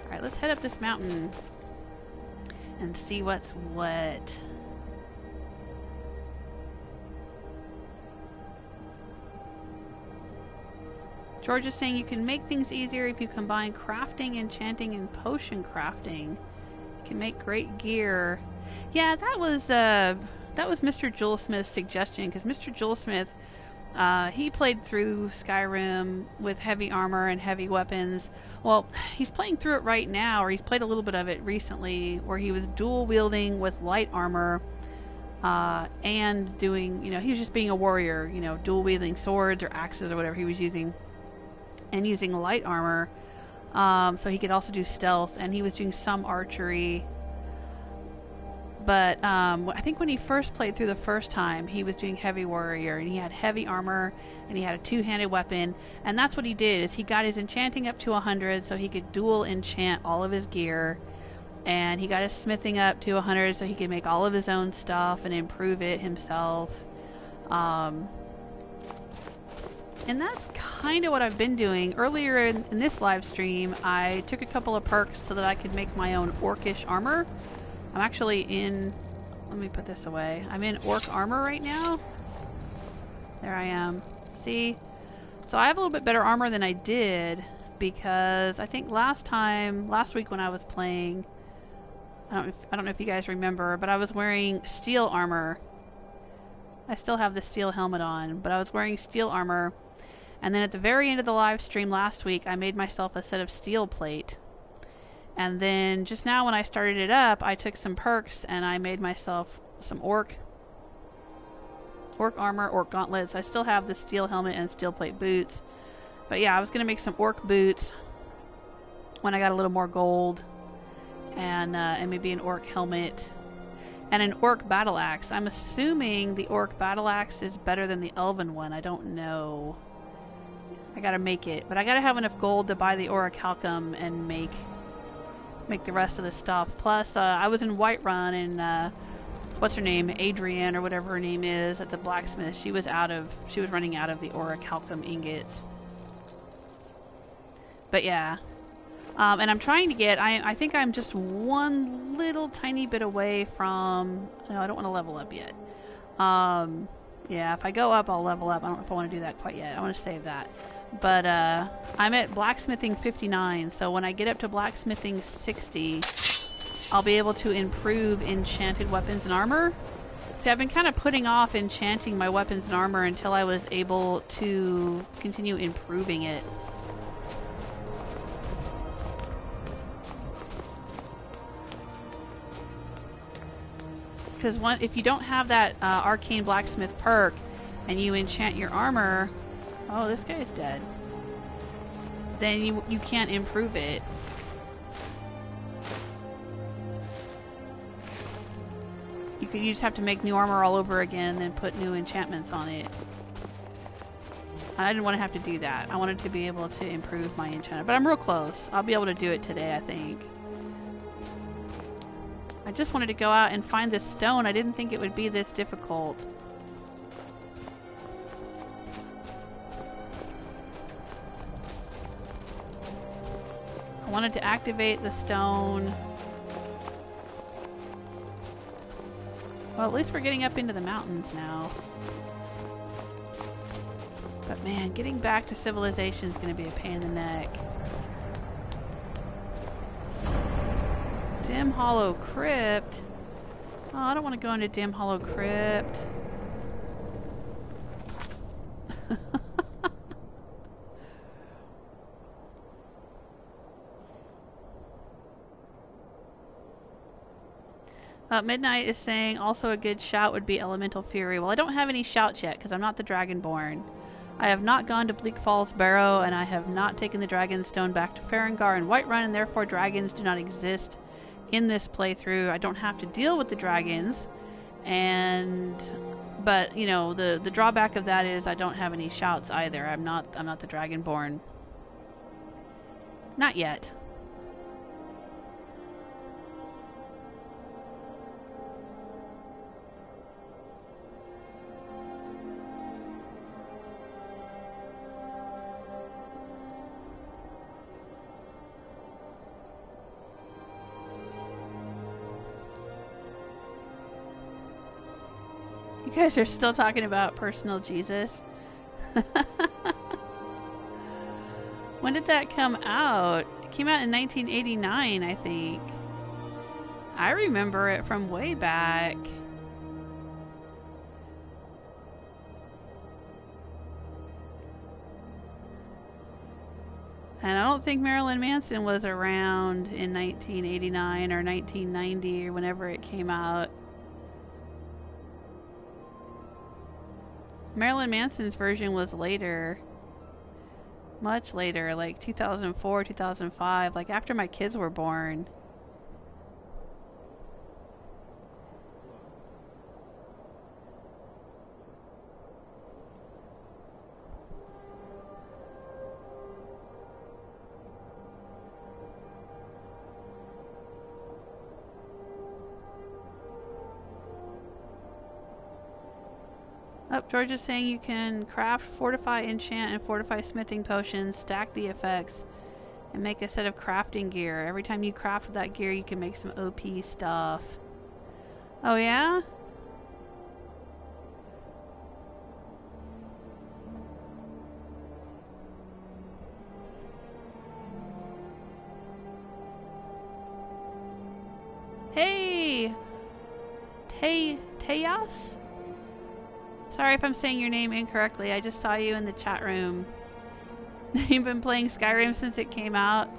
Alright, let's head up this mountain and see what's what. George is saying you can make things easier if you combine crafting, enchanting, and potion crafting. You can make great gear. Yeah, that was Mr. Jewelsmith's suggestion, because Mr. Jewelsmith, he played through Skyrim with heavy armor and heavy weapons. Well, he's playing through it right now, or he's played a little bit of it recently, where he was dual wielding with light armor, and doing, he was just being a warrior, dual wielding swords or axes or whatever he was using, and using light armor, so he could also do stealth, and he was doing some archery. But I think when he first played through the first time, he was doing heavy warrior, and he had heavy armor, and he had a two-handed weapon, and that's what he did, is he got his enchanting up to 100 so he could dual enchant all of his gear, and he got his smithing up to 100 so he could make all of his own stuff and improve it himself. And that's kind of what I've been doing. Earlier in this live stream, I took a couple of perks so that I could make my own orcish armor. I'm actually in... Let me put this away. I'm in orc armor right now. There I am. See? So I have a little bit better armor than I did, because I think last week when I was playing, I don't know if you guys remember, but I was wearing steel armor. I still have the steel helmet on, but I was wearing steel armor. And then at the very end of the live stream last week, I made myself a set of steel plate. And then just now when I started it up, I took some perks and I made myself some orc armor, orc gauntlets. I still have the steel helmet and steel plate boots. But yeah, I was going to make some orc boots when I got a little more gold. And maybe an orc helmet. And an orc battle axe. I'm assuming the orc battle axe is better than the elven one. I don't know. I gotta make it. But I gotta have enough gold to buy the orichalcum and make the rest of the stuff. Plus, I was in Whiterun and what's her name? Adrienne or whatever her name is at the blacksmith. She was running out of the orichalcum ingots. But yeah. And I'm trying to get, I think I'm just one little tiny bit away from, no, I don't want to level up yet. Yeah, if I go up, I'll level up. I don't know if I want to do that quite yet. I want to save that. But I'm at blacksmithing 59, so when I get up to blacksmithing 60, I'll be able to improve enchanted weapons and armor. See, I've been kind of putting off enchanting my weapons and armor until I was able to continue improving it. Because if you don't have that arcane blacksmith perk and you enchant your armor, oh, this guy's dead, then you can't improve it. You just have to make new armor all over again and then put new enchantments on it. I didn't want to have to do that. I wanted to be able to improve my enchantment, but I'm real close. I'll be able to do it today, I think. I just wanted to go out and find this stone. I didn't think it would be this difficult. I wanted to activate the stone. Well, at least we're getting up into the mountains now. But man, getting back to civilization is going to be a pain in the neck. Dim Hollow Crypt? Oh, I don't want to go into Dim Hollow Crypt. Midnight is saying also a good shout would be Elemental Fury. Well, I don't have any shouts yet because I'm not the Dragonborn. I have not gone to Bleak Falls Barrow, and I have not taken the Dragon Stone back to Farengar and Whiterun, and therefore dragons do not exist in this playthrough. I don't have to deal with the dragons, but you know, the drawback of that is I don't have any shouts either. I'm not the Dragonborn. Not yet. You guys are still talking about personal Jesus. When did that come out? It came out in 1989, I think. I remember it from way back. And I don't think Marilyn Manson was around in 1989 or 1990 or whenever it came out. Marilyn Manson's version was later. Much later, like 2004, 2005, like after my kids were born. Oh, George is saying you can craft, fortify, enchant, and fortify smithing potions, stack the effects, and make a set of crafting gear. Every time you craft with that gear, you can make some OP stuff. Oh, yeah? Hey! Tejas? Sorry if I'm saying your name incorrectly. I just saw you in the chat room. You've been playing Skyrim since it came out?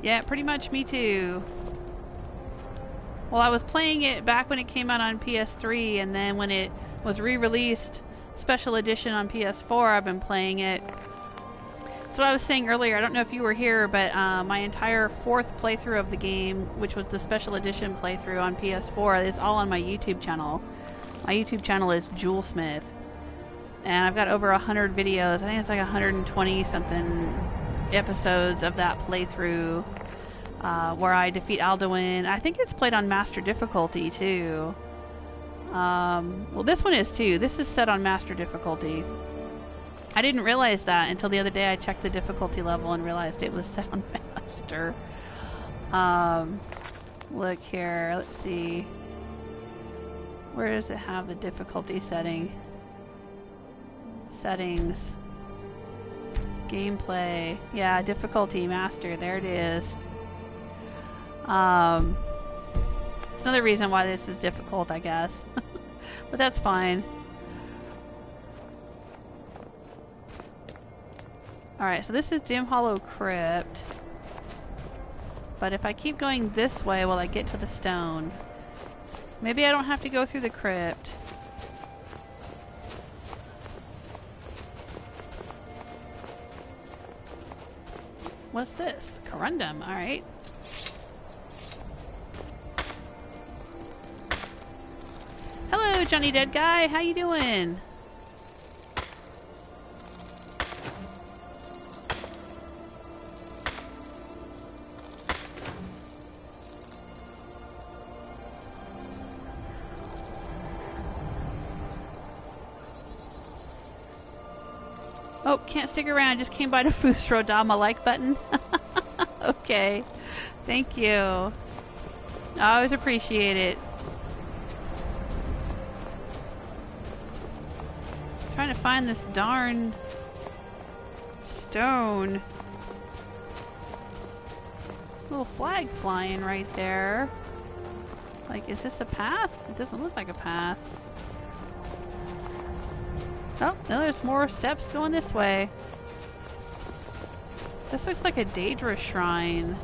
Yeah, pretty much me too. Well, I was playing it back when it came out on PS3, and then when it was re-released, special edition on PS4, I've been playing it. That's what I was saying earlier. I don't know if you were here, but my entire 4th playthrough of the game, which was the special edition playthrough on PS4, is all on my YouTube channel. My YouTube channel is Jewelsmith. And I've got over 100 videos. I think it's like 120 something episodes of that playthrough where I defeat Alduin. I think it's played on Master Difficulty too. Well, this one is too. This is set on Master Difficulty. I didn't realize that until the other day. I checked the difficulty level and realized it was set on Master. Look here. Let's see. Where does it have the difficulty setting? Settings. Gameplay. Yeah, difficulty master. There it is. It's another reason why this is difficult, I guess. But that's fine. Alright, so this is Windhelm Crypt. But if I keep going this way, will I get to the stone? Maybe I don't have to go through the crypt. What's this? Corundum, alright. Hello, Johnny Dead Guy, how you doing? Oh, can't stick around. Just came by to throw my like button. Okay. Thank you. I always appreciate it. Trying to find this darn stone. Little flag flying right there. Like, is this a path? It doesn't look like a path. Oh, no, there's more steps going this way. This looks like a Daedra shrine.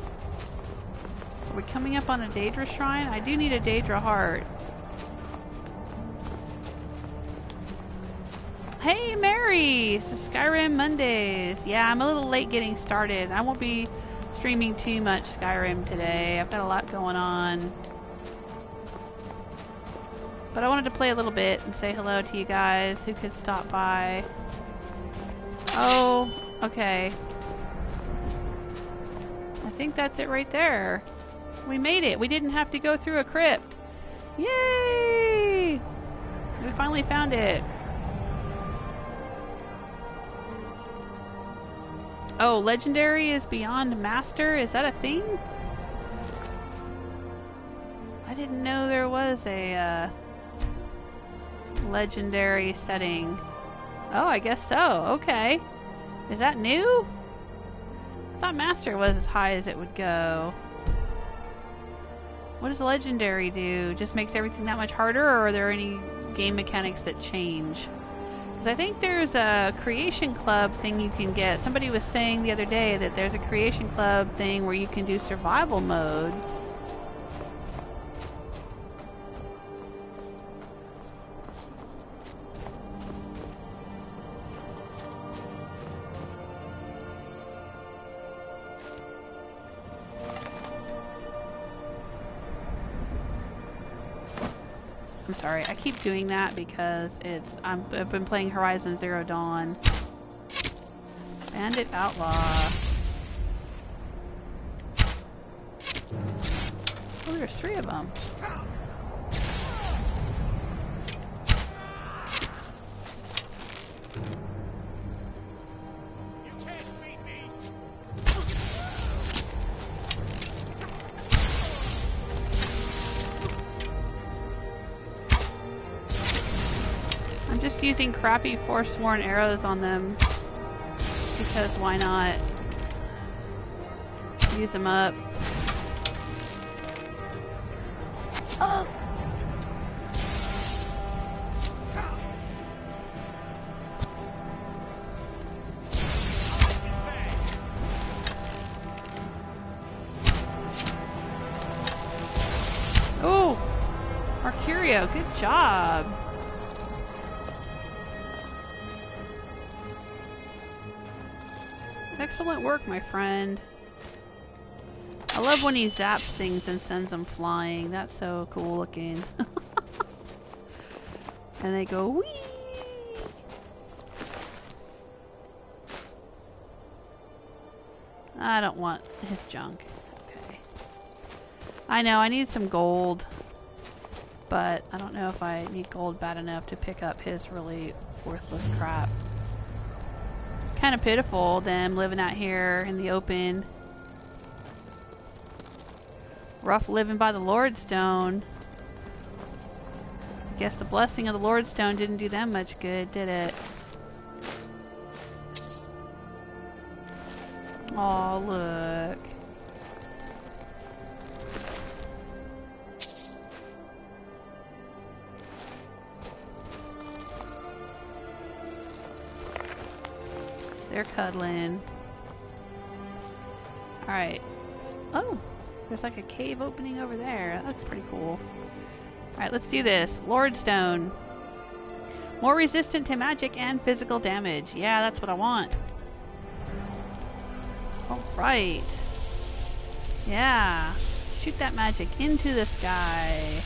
Are we coming up on a Daedra shrine? I do need a Daedra heart. Hey, Mary! It's Skyrim Mondays. Yeah, I'm a little late getting started. I won't be streaming too much Skyrim today. I've got a lot going on. But I wanted to play a little bit and say hello to you guys who could stop by. Oh, okay. I think that's it right there. We made it. We didn't have to go through a crypt. Yay! We finally found it. Oh, legendary is beyond master? Is that a thing? I didn't know there was a legendary setting. Oh, I guess so. Okay. Is that new? I thought master was as high as it would go. What does legendary do? Just makes everything that much harder, or are there any game mechanics that change? Because I think there's a creation club thing you can get. Somebody was saying the other day that there's a creation club thing where you can do survival mode. I'm sorry, I keep doing that because I've been playing Horizon Zero Dawn. Bandit Outlaw. Oh, there's 3 of them. Using crappy Forsworn arrows on them because why not? Use them up. Oh. Mercurio, good job. Excellent work, my friend. I love when he zaps things and sends them flying. That's so cool looking. And they go whee! I don't want his junk. Okay. I know, I need some gold. But I don't know if I need gold bad enough to pick up his really worthless crap. Kind of pitiful, them living out here in the open. Rough living by the Lordstone. I guess the blessing of the Lordstone didn't do them much good, did it? Oh, look. They're cuddling. Alright. Oh, there's like a cave opening over there. That looks pretty cool. Alright, let's do this. Lordstone. More resistant to magic and physical damage. Yeah, that's what I want. Alright. Yeah. Shoot that magic into the sky.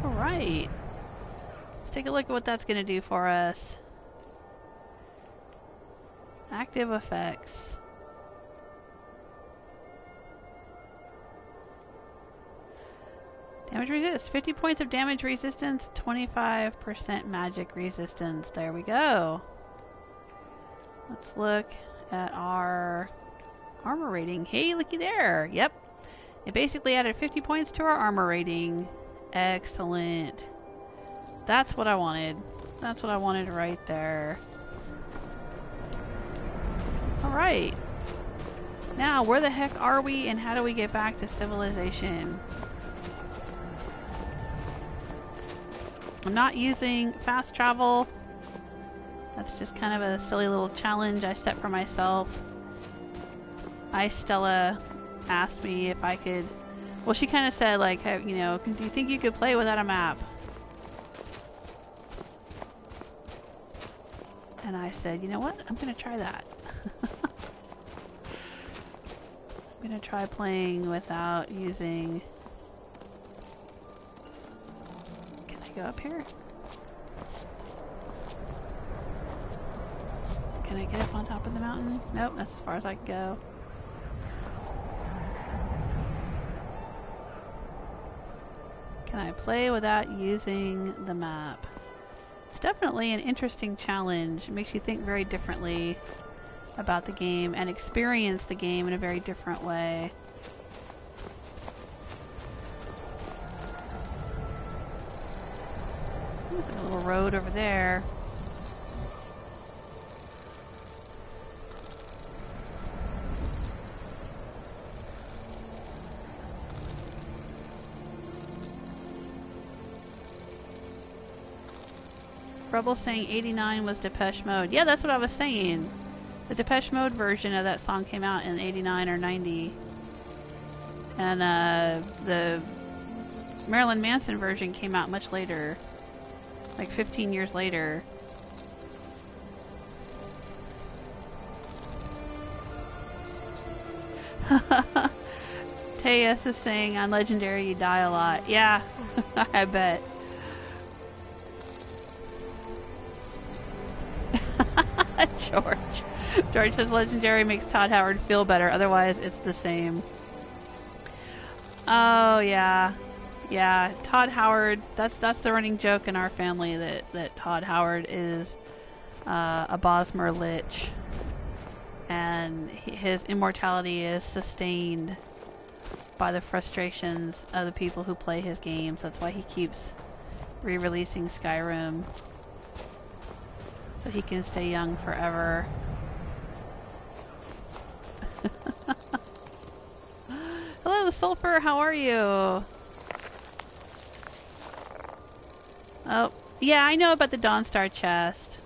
Alright. Let's take a look at what that's going to do for us. Active effects. Damage resist. 50 points of damage resistance, 25% magic resistance. There we go. Let's look at our armor rating. Hey, looky there. Yep. It basically added 50 points to our armor rating. Excellent. That's what I wanted. That's what I wanted right there. Alright. Now, where the heck are we and how do we get back to civilization? I'm not using fast travel. That's just kind of a silly little challenge I set for myself. Stella asked me if I could... Well, she kind of said, like, you know, do you think you could play without a map? And I said, you know what? I'm going to try that. I'm going to try playing without using... Can I go up here? Can I get up on top of the mountain? Nope, that's as far as I can go. Can I play without using the map? It's definitely an interesting challenge. It makes you think very differently about the game and experience the game in a very different way. There's a little road over there. Rebel saying 89 was Depeche Mode. Yeah, that's what I was saying. The Depeche Mode version of that song came out in 89 or 90. And the Marilyn Manson version came out much later. Like 15 years later. Teus is saying on Legendary you die a lot. Yeah, I bet. George says Legendary makes Todd Howard feel better, otherwise it's the same. Oh yeah. Yeah, Todd Howard, that's the running joke in our family that Todd Howard is a Bosmer Lich. And his immortality is sustained by the frustrations of the people who play his games. That's why he keeps re-releasing Skyrim. So he can stay young forever. Hello, Sulfur, how are you? Oh, yeah, I know about the Dawnstar chest.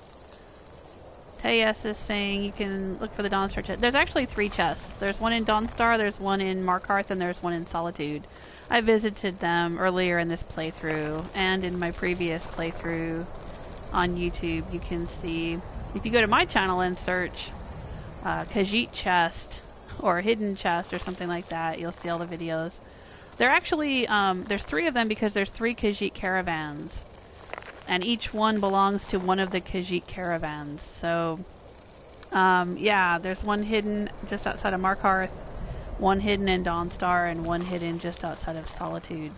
Hey S is saying you can look for the Dawnstar chest. There's actually 3 chests. There's one in Dawnstar, there's one in Markarth, and there's one in Solitude. I visited them earlier in this playthrough, and in my previous playthrough on YouTube. You can see, if you go to my channel and search Khajiit chest, or hidden chest, or something like that, you'll see all the videos. They're actually, there's 3 of them because there's 3 Khajiit caravans. And each one belongs to one of the Khajiit caravans. So, yeah, there's one hidden just outside of Markarth, one hidden in Dawnstar, and one hidden just outside of Solitude.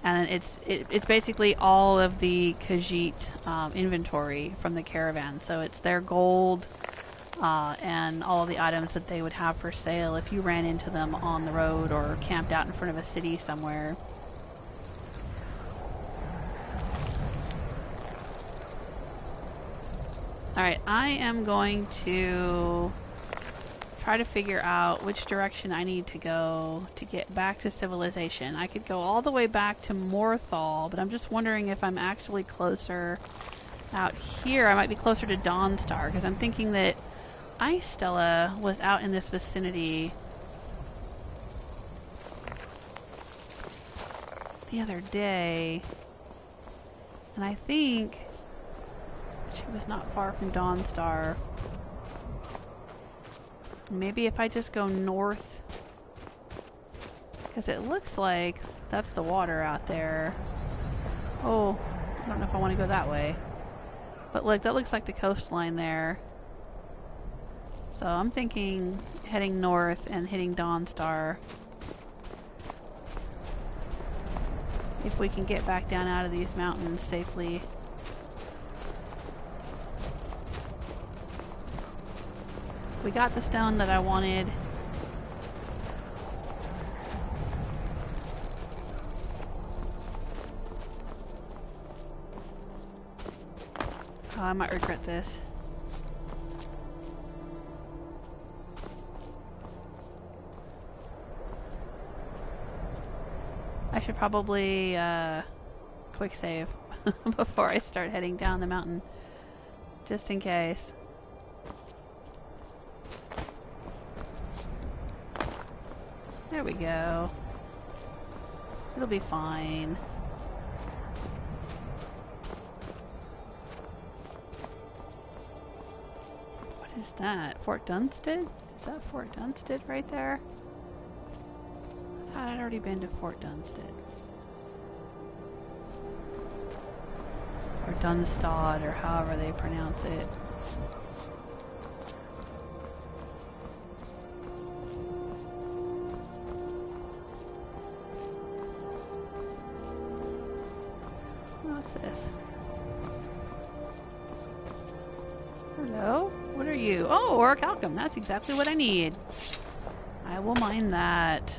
And it's basically all of the Khajiit inventory from the caravan. So it's their gold and all of the items that they would have for sale if you ran into them on the road or camped out in front of a city somewhere. Alright, I am going to try to figure out which direction I need to go to get back to civilization. I could go all the way back to Morthal, but I'm just wondering if I'm actually closer out here. I might be closer to Dawnstar, because I'm thinking that Eisa was out in this vicinity the other day, and I think she was not far from Dawnstar. Maybe if I just go north, because it looks like that's the water out there. Oh, I don't know if I want to go that way. But look, that looks like the coastline there. So I'm thinking heading north and hitting Dawnstar. If we can get back down out of these mountains safely. We got the stone that I wanted. Oh, I might regret this. I should probably quick save before I start heading down the mountain, just in case. There we go. It'll be fine. What is that? Fort Dunsted? Is that Fort Dunsted right there? I thought I'd already been to Fort Dunsted. Or Dunstad, or however they pronounce it. What's this? Hello? What are you? Oh, Orichalcum. That's exactly what I need. I will mine that.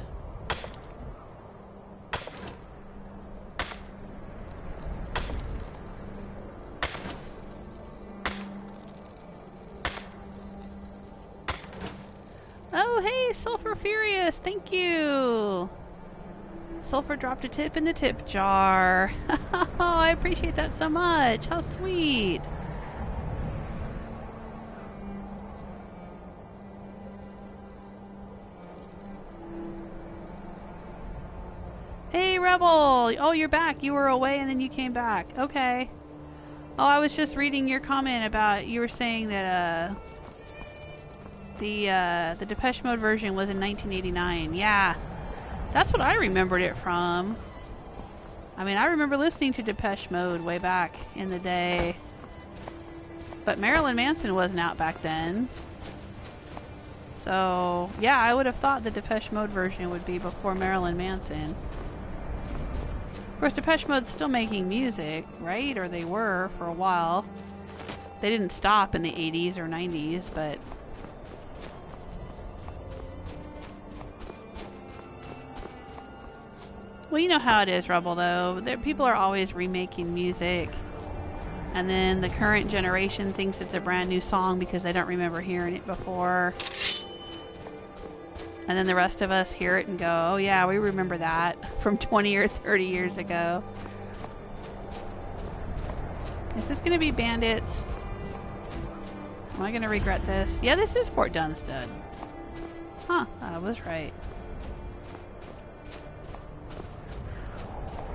Oh, hey, Sulfur Furious. Thank you. Sulfur dropped a tip in the tip jar. Oh, I appreciate that so much. How sweet. Hey, Rebel. Oh, you're back. You were away and then you came back. Okay. Oh, I was just reading your comment about, you were saying that the Depeche Mode version was in 1989. Yeah. That's what I remembered it from. I mean, I remember listening to Depeche Mode way back in the day. But Marilyn Manson wasn't out back then. So, yeah, I would have thought the Depeche Mode version would be before Marilyn Manson. Of course, Depeche Mode's still making music, right? Or they were for a while. They didn't stop in the 80s or 90s, but... Well, you know how it is, Rebel, though. People are always remaking music. And then the current generation thinks it's a brand new song because they don't remember hearing it before. And then the rest of us hear it and go, oh yeah, we remember that from 20 or 30 years ago. Is this going to be bandits? Am I going to regret this? Yeah, this is Fort Dunstan. Huh, I was right.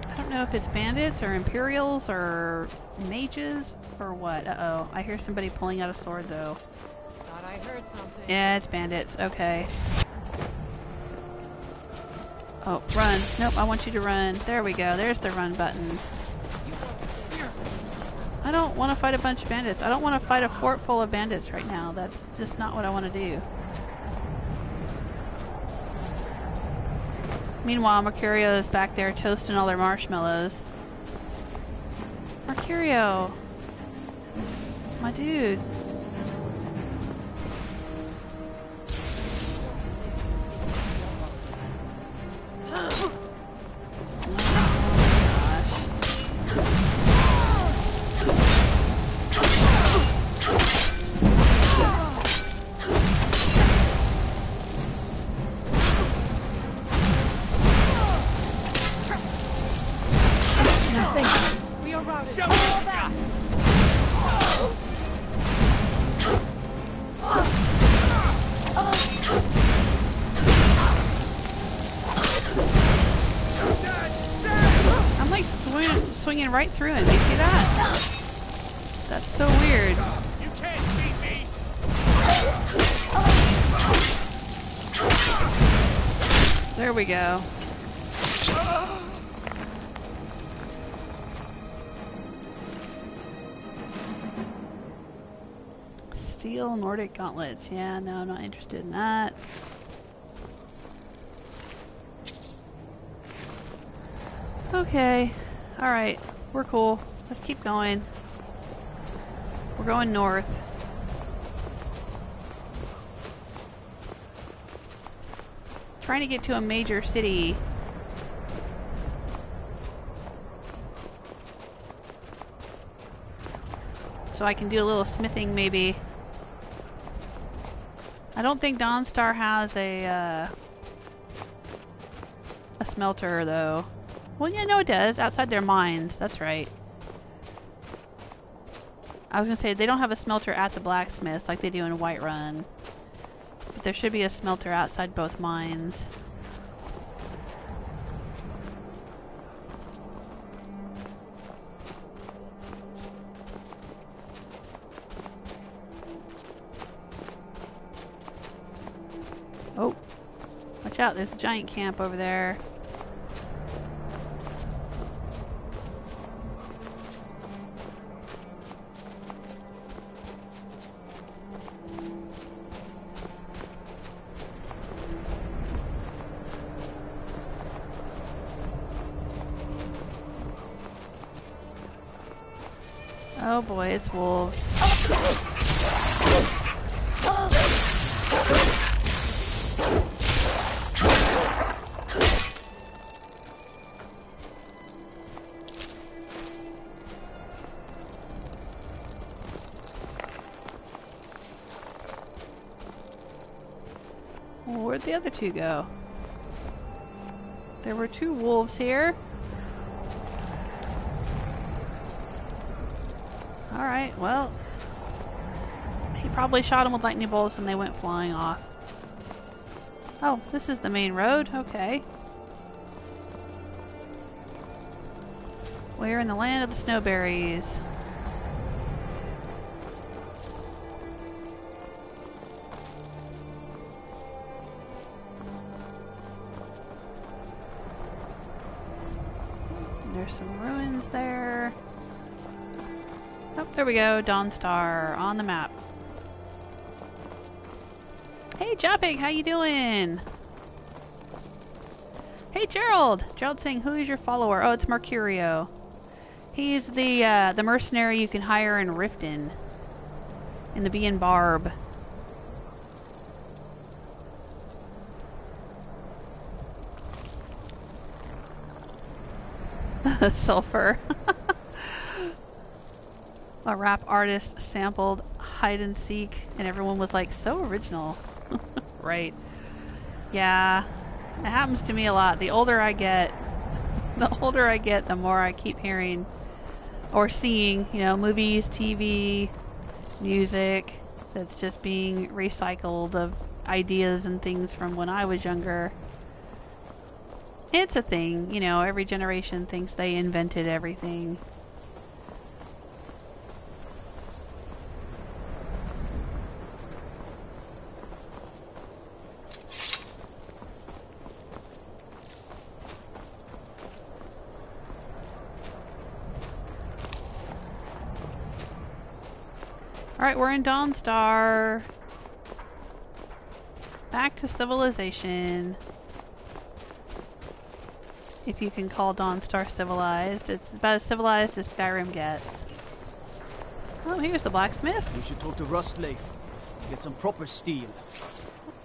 I don't know if it's bandits or Imperials or mages or what. Uh-oh. I hear somebody pulling out a sword, though. Thought I heard something. Yeah, it's bandits. Okay. Oh, run. Nope, I want you to run. There we go. There's the run button. I don't want to fight a bunch of bandits. I don't want to fight a fort full of bandits right now. That's just not what I want to do. Meanwhile, Mercurio is back there toasting all their marshmallows. Mercurio! My dude. Right through him. Do you see that? That's so weird. You can't beat me. There we go. Steel Nordic gauntlets. Yeah, no, I'm not interested in that. Okay. Alright. We're cool. Let's keep going. We're going north. Trying to get to a major city. So I can do a little smithing maybe. I don't think Dawnstar has a smelter though. Well, yeah, no, it does. Outside their mines. That's right. I was going to say, they don't have a smelter at the blacksmith like they do in Whiterun. But there should be a smelter outside both mines. Oh. Watch out, there's a giant camp over there. Oh boy, it's wolves. Well, where'd the other two go? There were two wolves here. Alright, well, he probably shot them with lightning bolts and they went flying off. Oh, this is the main road? Okay. We're in the land of the snowberries. There's some ruins there. Oh, there we go. Dawnstar on the map. Hey, Joppig, how you doing? Hey, Gerald! Gerald's saying, who is your follower? Oh, it's Mercurio. He's the mercenary you can hire in Riften. In the Bee and Barb. Sulfur. A rap artist sampled hide and seek and everyone was like, so original. Right. Yeah. It happens to me a lot. The older I get, the more I keep hearing or seeing, you know, movies, TV, music, that's just being recycled of ideas and things from when I was younger. It's a thing, you know, every generation thinks they invented everything. Alright, we're in Dawnstar. Back to civilization. If you can call Dawnstar civilized. It's about as civilized as Skyrim gets. Oh, here's the blacksmith. We should talk to Rustleaf. Get some proper steel.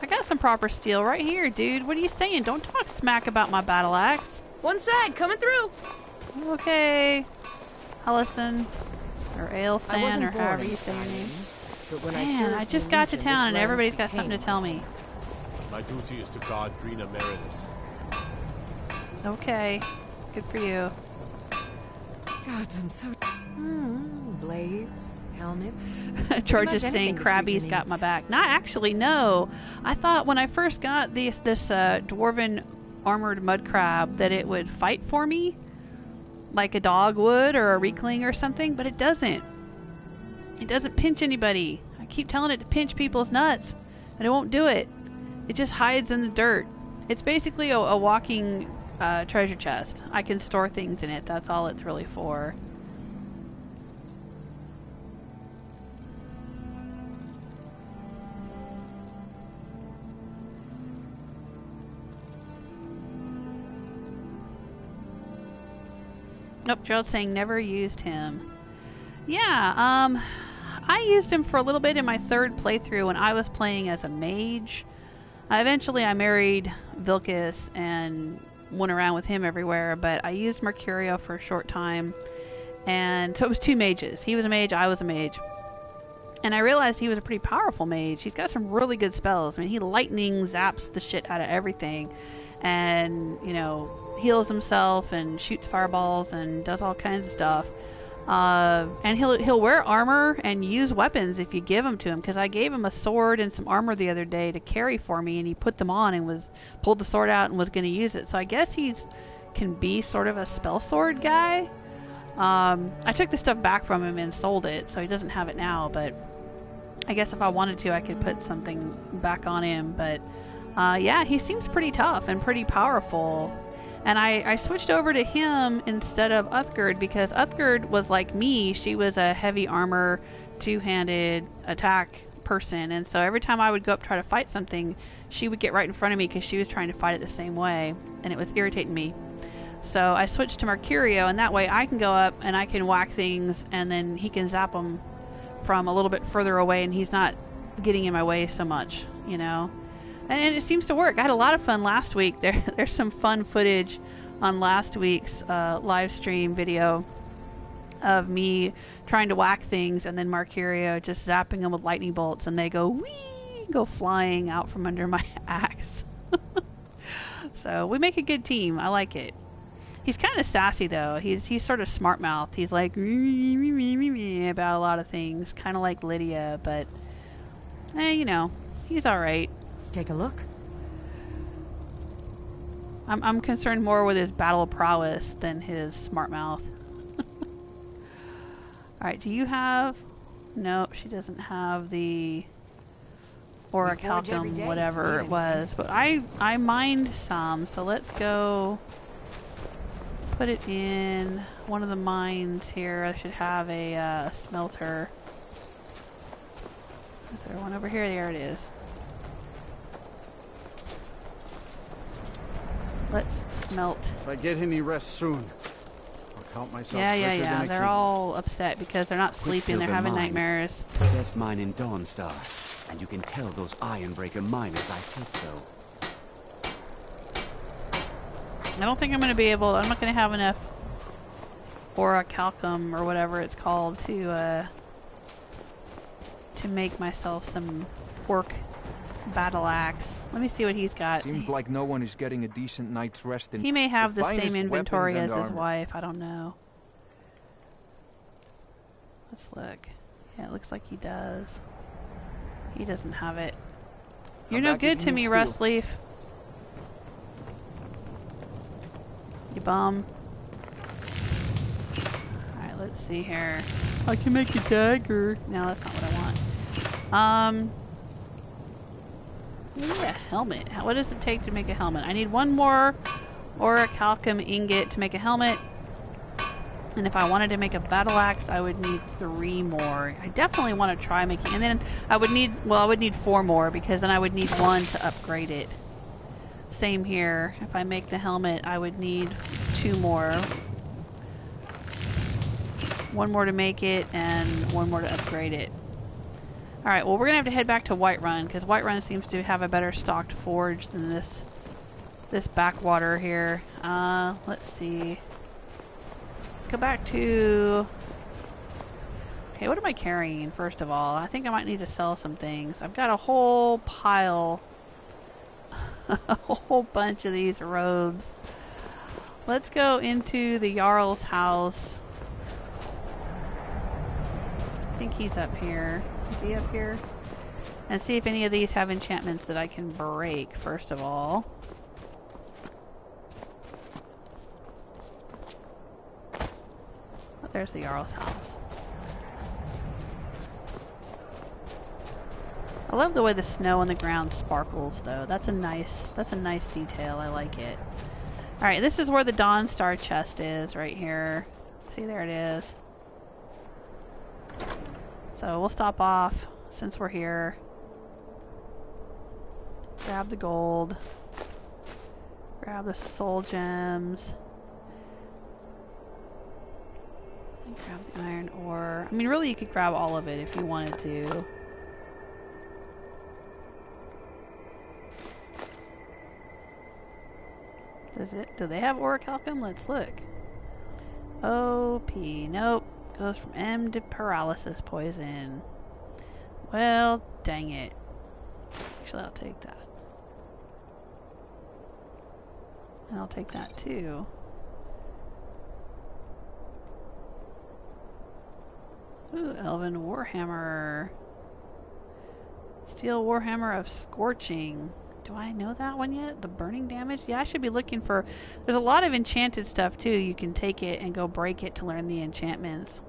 I got some proper steel right here, dude. What are you saying? Don't talk smack about my battle axe. One side, coming through. Okay. Allison. Or Ailsan, or however you say your name. Man, I just got to town and everybody's got something to tell me. My duty is to guard Brina Meredith. Okay. Good for you. God, I'm so... blades, helmets... George is saying Krabby's got my back. Not actually, no. I thought when I first got this dwarven armored mud crab that it would fight for me. Like a dog would, or a reekling or something, but it doesn't. It doesn't pinch anybody. I keep telling it to pinch people's nuts, and it won't do it. It just hides in the dirt. It's basically a walking treasure chest. I can store things in it. That's all it's really for. Nope, Gerald's saying never used him. Yeah, I used him for a little bit in my third playthrough when I was playing as a mage. Eventually I married Vilcus and went around with him everywhere, but I used Mercurio for a short time. And so it was two mages. He was a mage, I was a mage. And I realized he was a pretty powerful mage. He's got some really good spells. I mean, he lightning zaps the shit out of everything. And, you know, heals himself and shoots fireballs and does all kinds of stuff. And he'll wear armor and use weapons if you give them to him. Because I gave him a sword and some armor the other day to carry for me, and he put them on and pulled the sword out and was going to use it. So I guess can be sort of a spell sword guy. I took the stuff back from him and sold it, so he doesn't have it now. But I guess if I wanted to, I could put something back on him. But yeah, he seems pretty tough and pretty powerful. And I switched over to him instead of Uthgerd because Uthgerd was like me. She was a heavy armor, two-handed attack person. And so every time I would go up try to fight something, she would get right in front of me because she was trying to fight it the same way. And it was irritating me. So I switched to Mercurio, and that way I can go up and I can whack things, and then he can zap them from a little bit further away, and he's not getting in my way so much, you know. And it seems to work. I had a lot of fun last week. There's some fun footage on last week's live stream video of me trying to whack things, and then Mercurio just zapping them with lightning bolts, and they go whee, go flying out from under my axe. So we make a good team. I like it. He's kind of sassy though. He's sort of smart mouthed. He's like about a lot of things, kind of like Lydia, but you know, he's all right. Take a look. I'm concerned more with his battle prowess than his smart mouth. Alright, do you have... Nope, she doesn't have the orichalcum, whatever it was. But I mined some, so let's go put it in one of the mines here. I should have a smelter. Is there one over here? There it is. Let's smelt. If I get any rest soon, I'll count myself. Yeah. They're all upset because they're not sleeping. They're having nightmares. Best mine in Dawnstar, and you can tell those Ironbreaker miners I said so. I don't think I'm going to be able... I'm not going to have enough orichalcum or whatever it's called to make myself some orc battle axe. Let me see what he's got. Seems like no one is getting a decent night's rest in... He may have the same inventory as his wife. I don't know. Let's look. Yeah, it looks like he does. He doesn't have it. You're no good to me, Rustleaf. You bum. Alright, let's see here. I can make a dagger. No, that's not what I want. Maybe a helmet. What does it take to make a helmet? I need one more orichalcum ingot to make a helmet. And if I wanted to make a battle axe, I would need 3 more. I definitely want to try making... And then I would need... Well, I would need 4 more, because then I would need 1 to upgrade it. Same here. If I make the helmet, I would need 2 more. 1 more to make it, and 1 more to upgrade it. Alright, well, we're going to have to head back to Whiterun, because Whiterun seems to have a better stocked forge than this backwater here. Let's see... Go back to... Okay, what am I carrying, first of all? I think I might need to sell some things. I've got a whole pile, a whole bunch of these robes. Let's go into the Jarl's house. I think he's up here. Is he up here? And see if any of these have enchantments that I can break, first of all. There's the Jarl's house. I love the way the snow on the ground sparkles, though. That's a nice detail. I like it. Alright, this is where the Dawnstar chest is, right here. See, there it is. So we'll stop off since we're here. Grab the gold. Grab the soul gems. Grab the iron ore. I mean, really, you could grab all of it if you wanted to. Do they have orichalcum? Let's look. OP. Nope. Goes from M to paralysis poison. Well, dang it. Actually, I'll take that. And I'll take that too. Ooh, Elven Warhammer. Steel Warhammer of Scorching. Do I know that one yet? The burning damage? Yeah, I should be looking for... There's a lot of enchanted stuff, too. You can take it and go break it to learn the enchantments.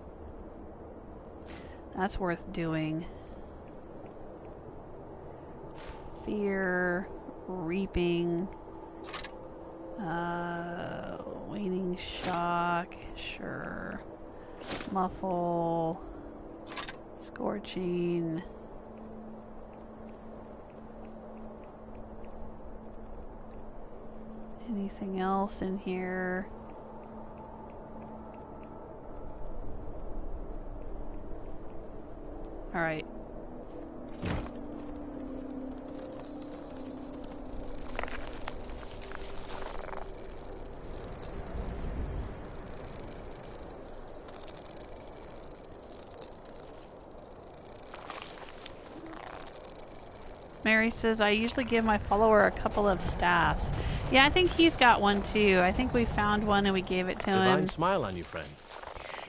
That's worth doing. Fear. Reaping. Waning Shock. Sure. Muffle. Scorching. Anything else in here? All right. Mary says, I usually give my follower a couple of staffs. Yeah, I think he's got one too. I think we found one and we gave it to him. Divine smile on you, friend.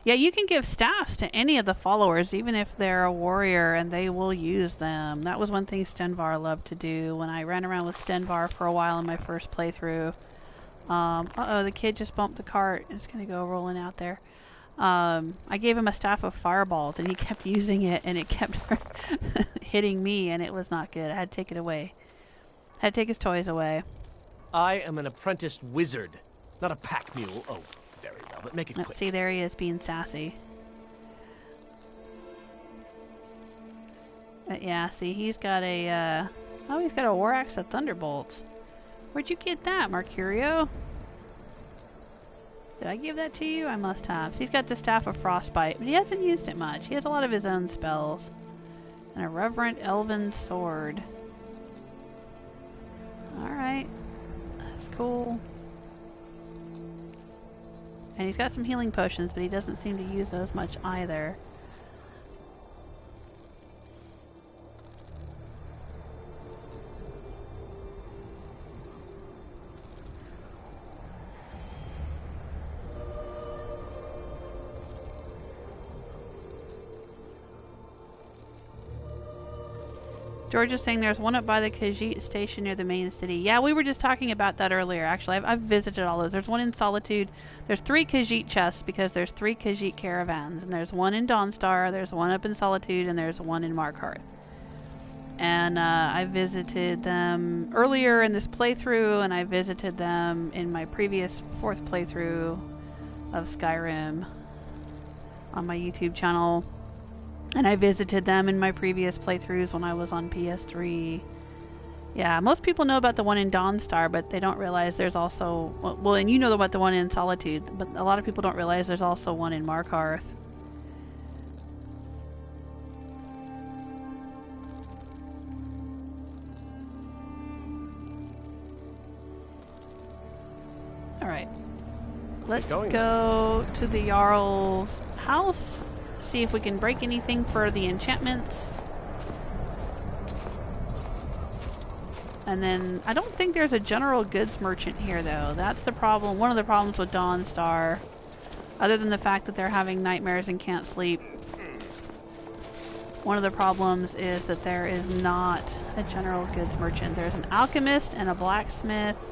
Yeah, you can give staffs to any of the followers, even if they're a warrior, and they will use them. That was one thing Stenvar loved to do when I ran around with Stenvar for a while in my first playthrough. Uh-oh, the kid just bumped the cart. It's going to go rolling out there. I gave him a staff of fireballs, and he kept using it, and it kept hitting me, and it was not good. I had to take it away. I had to take his toys away. I am an apprenticed wizard, not a pack mule. Oh, very well, but make it quick. See, there he is being sassy. But yeah, see, he's got a, oh, he's got a war axe of thunderbolts. Where'd you get that, Mercurio? Did I give that to you? I must have. So he's got the Staff of Frostbite, but he hasn't used it much. He has a lot of his own spells. And a Reverent Elven Sword. Alright. That's cool. And he's got some healing potions, but he doesn't seem to use those much either. George is saying there's one up by the Khajiit station near the main city. Yeah, we were just talking about that earlier, actually. I've visited all those. There's one in Solitude. There's 3 Khajiit chests because there's 3 Khajiit caravans. And there's one in Dawnstar, there's one up in Solitude, and there's one in Markarth. And I visited them earlier in this playthrough, and I visited them in my previous 4th playthrough of Skyrim on my YouTube channel. And I visited them in my previous playthroughs when I was on PS3. Yeah, most people know about the one in Dawnstar, but they don't realize there's also... Well, and you know about the one in Solitude, but a lot of people don't realize there's also one in Markarth. Alright. Let's go to the Jarl's house. See if we can break anything for the enchantments. And then, I don't think there's a general goods merchant here though. That's the problem, one of the problems with Dawnstar. Other than the fact that they're having nightmares and can't sleep. One of the problems is that there is not a general goods merchant. There's an alchemist and a blacksmith.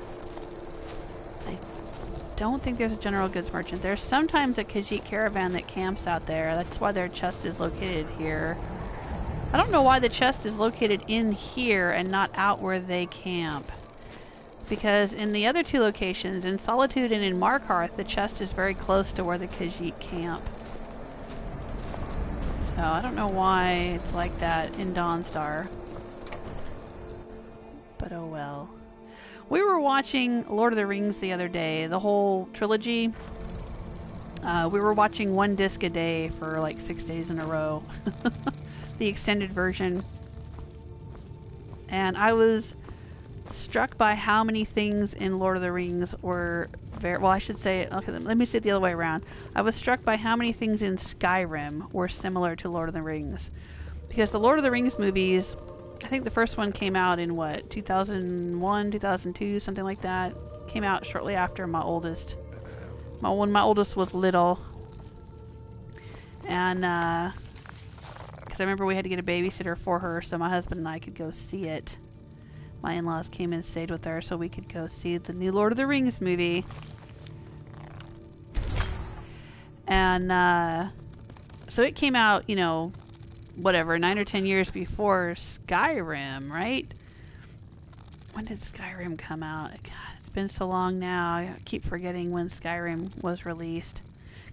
I don't think there's a general goods merchant. There's sometimes a Khajiit caravan that camps out there. That's why their chest is located here. I don't know why the chest is located in here and not out where they camp. Because in the other 2 locations, in Solitude and in Markarth, the chest is very close to where the Khajiit camp. So I don't know why it's like that in Dawnstar. But oh well. We were watching Lord of the Rings the other day, the whole trilogy. We were watching 1 disc a day for like 6 days in a row. The extended version. And I was struck by how many things in Lord of the Rings were very... Well, I should say... Okay, let me say it the other way around. I was struck by how many things in Skyrim were similar to Lord of the Rings. Because the Lord of the Rings movies... I think the first one came out in, what, 2001, 2002, something like that. Came out shortly after my oldest. When my oldest was little. And, because I remember we had to get a babysitter for her so my husband and I could go see it. My in-laws came and stayed with her so we could go see the new Lord of the Rings movie. And, so it came out, you know... whatever, 9 or 10 years before Skyrim, right? When did Skyrim come out? God, it's been so long now. I keep forgetting when Skyrim was released.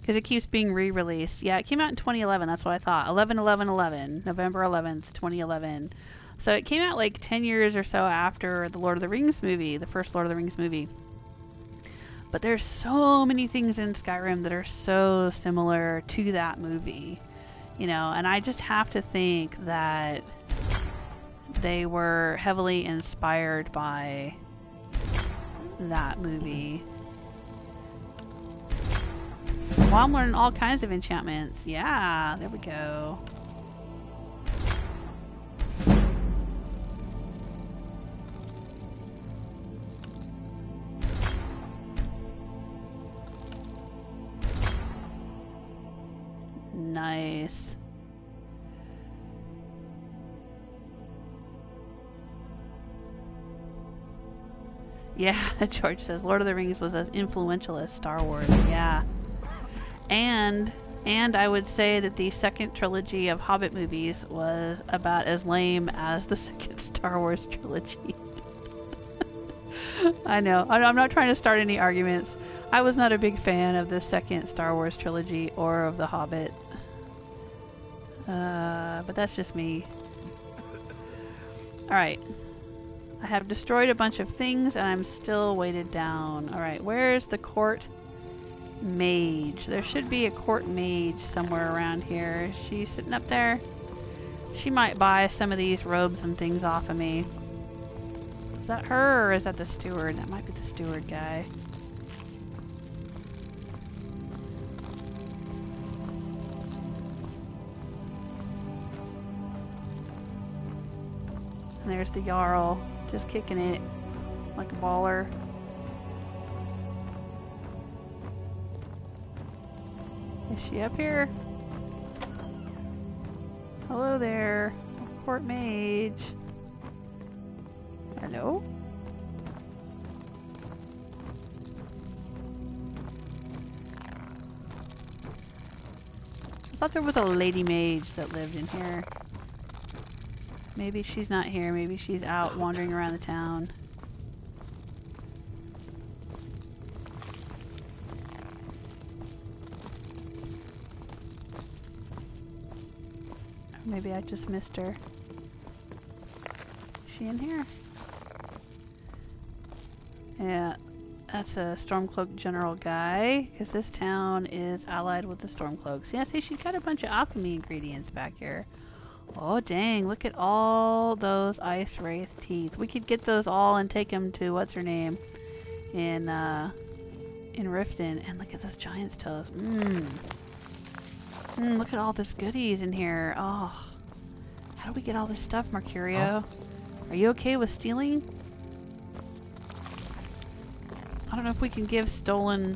Because it keeps being re-released. Yeah, it came out in 2011, that's what I thought. 11/11/11, November 11th, 2011. So it came out like 10 years or so after the Lord of the Rings movie, the first Lord of the Rings movie. But there's so many things in Skyrim that are so similar to that movie. You know, and I just have to think that they were heavily inspired by that movie. Well, I'm learning all kinds of enchantments. Yeah, there we go. Nice. Yeah, George says Lord of the Rings was as influential as Star Wars. Yeah. And I would say that the second trilogy of Hobbit movies was about as lame as the second Star Wars trilogy. I know. I'm not trying to start any arguments. I was not a big fan of the second Star Wars trilogy or of The Hobbit. But that's just me. Alright. I have destroyed a bunch of things and I'm still weighted down. Alright, where's the court mage? There should be a court mage somewhere around here. Is she sitting up there? She might buy some of these robes and things off of me. Is that her or is that the steward? That might be the steward guy. And there's the Jarl, just kicking it like a baller. Is she up here? Hello there, court mage. Hello? I thought there was a lady mage that lived in here. Maybe she's not here. Maybe she's out wandering around the town. Or maybe I just missed her. Is she in here? Yeah, that's a Stormcloak general guy, because this town is allied with the Stormcloaks. Yeah, see, she's got a bunch of alchemy ingredients back here. Oh, dang, look at all those ice wraith teeth. We could get those all and take them to, what's her name, in Riften. And look at those giant's toes. Look at all those goodies in here. Oh, how do we get all this stuff, Mercurio? Are you okay with stealing? I don't know if we can give stolen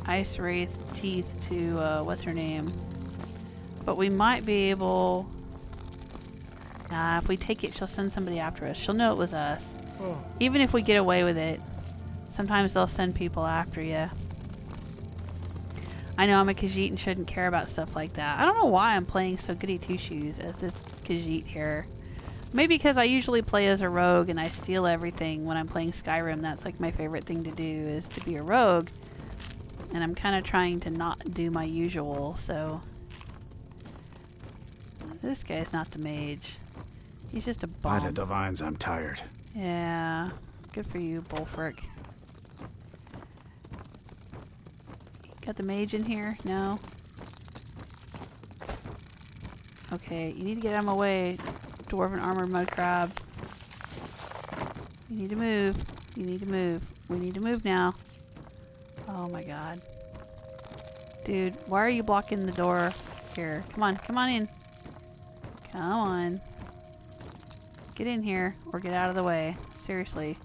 ice wraith teeth to, what's her name? But we might be able... Nah, if we take it, she'll send somebody after us. She'll know it was us. Even if we get away with it, sometimes they'll send people after you. I know I'm a Khajiit and shouldn't care about stuff like that. I don't know why I'm playing so goody two-shoes as this Khajiit here. Maybe because I usually play as a rogue and I steal everything when I'm playing Skyrim. That's like my favorite thing to do, is to be a rogue. And I'm kind of trying to not do my usual, so... This guy's not the mage. He's just a bomb. By the divines, I'm tired. Yeah. Good for you, Bullfrick. Got the mage in here? No? Okay, you need to get out of my way, Dwarven Armored Mud Crab. You need to move. You need to move. We need to move now. Oh my god. Dude, why are you blocking the door? Here, come on in. Come on. Get in here, or get out of the way. Seriously.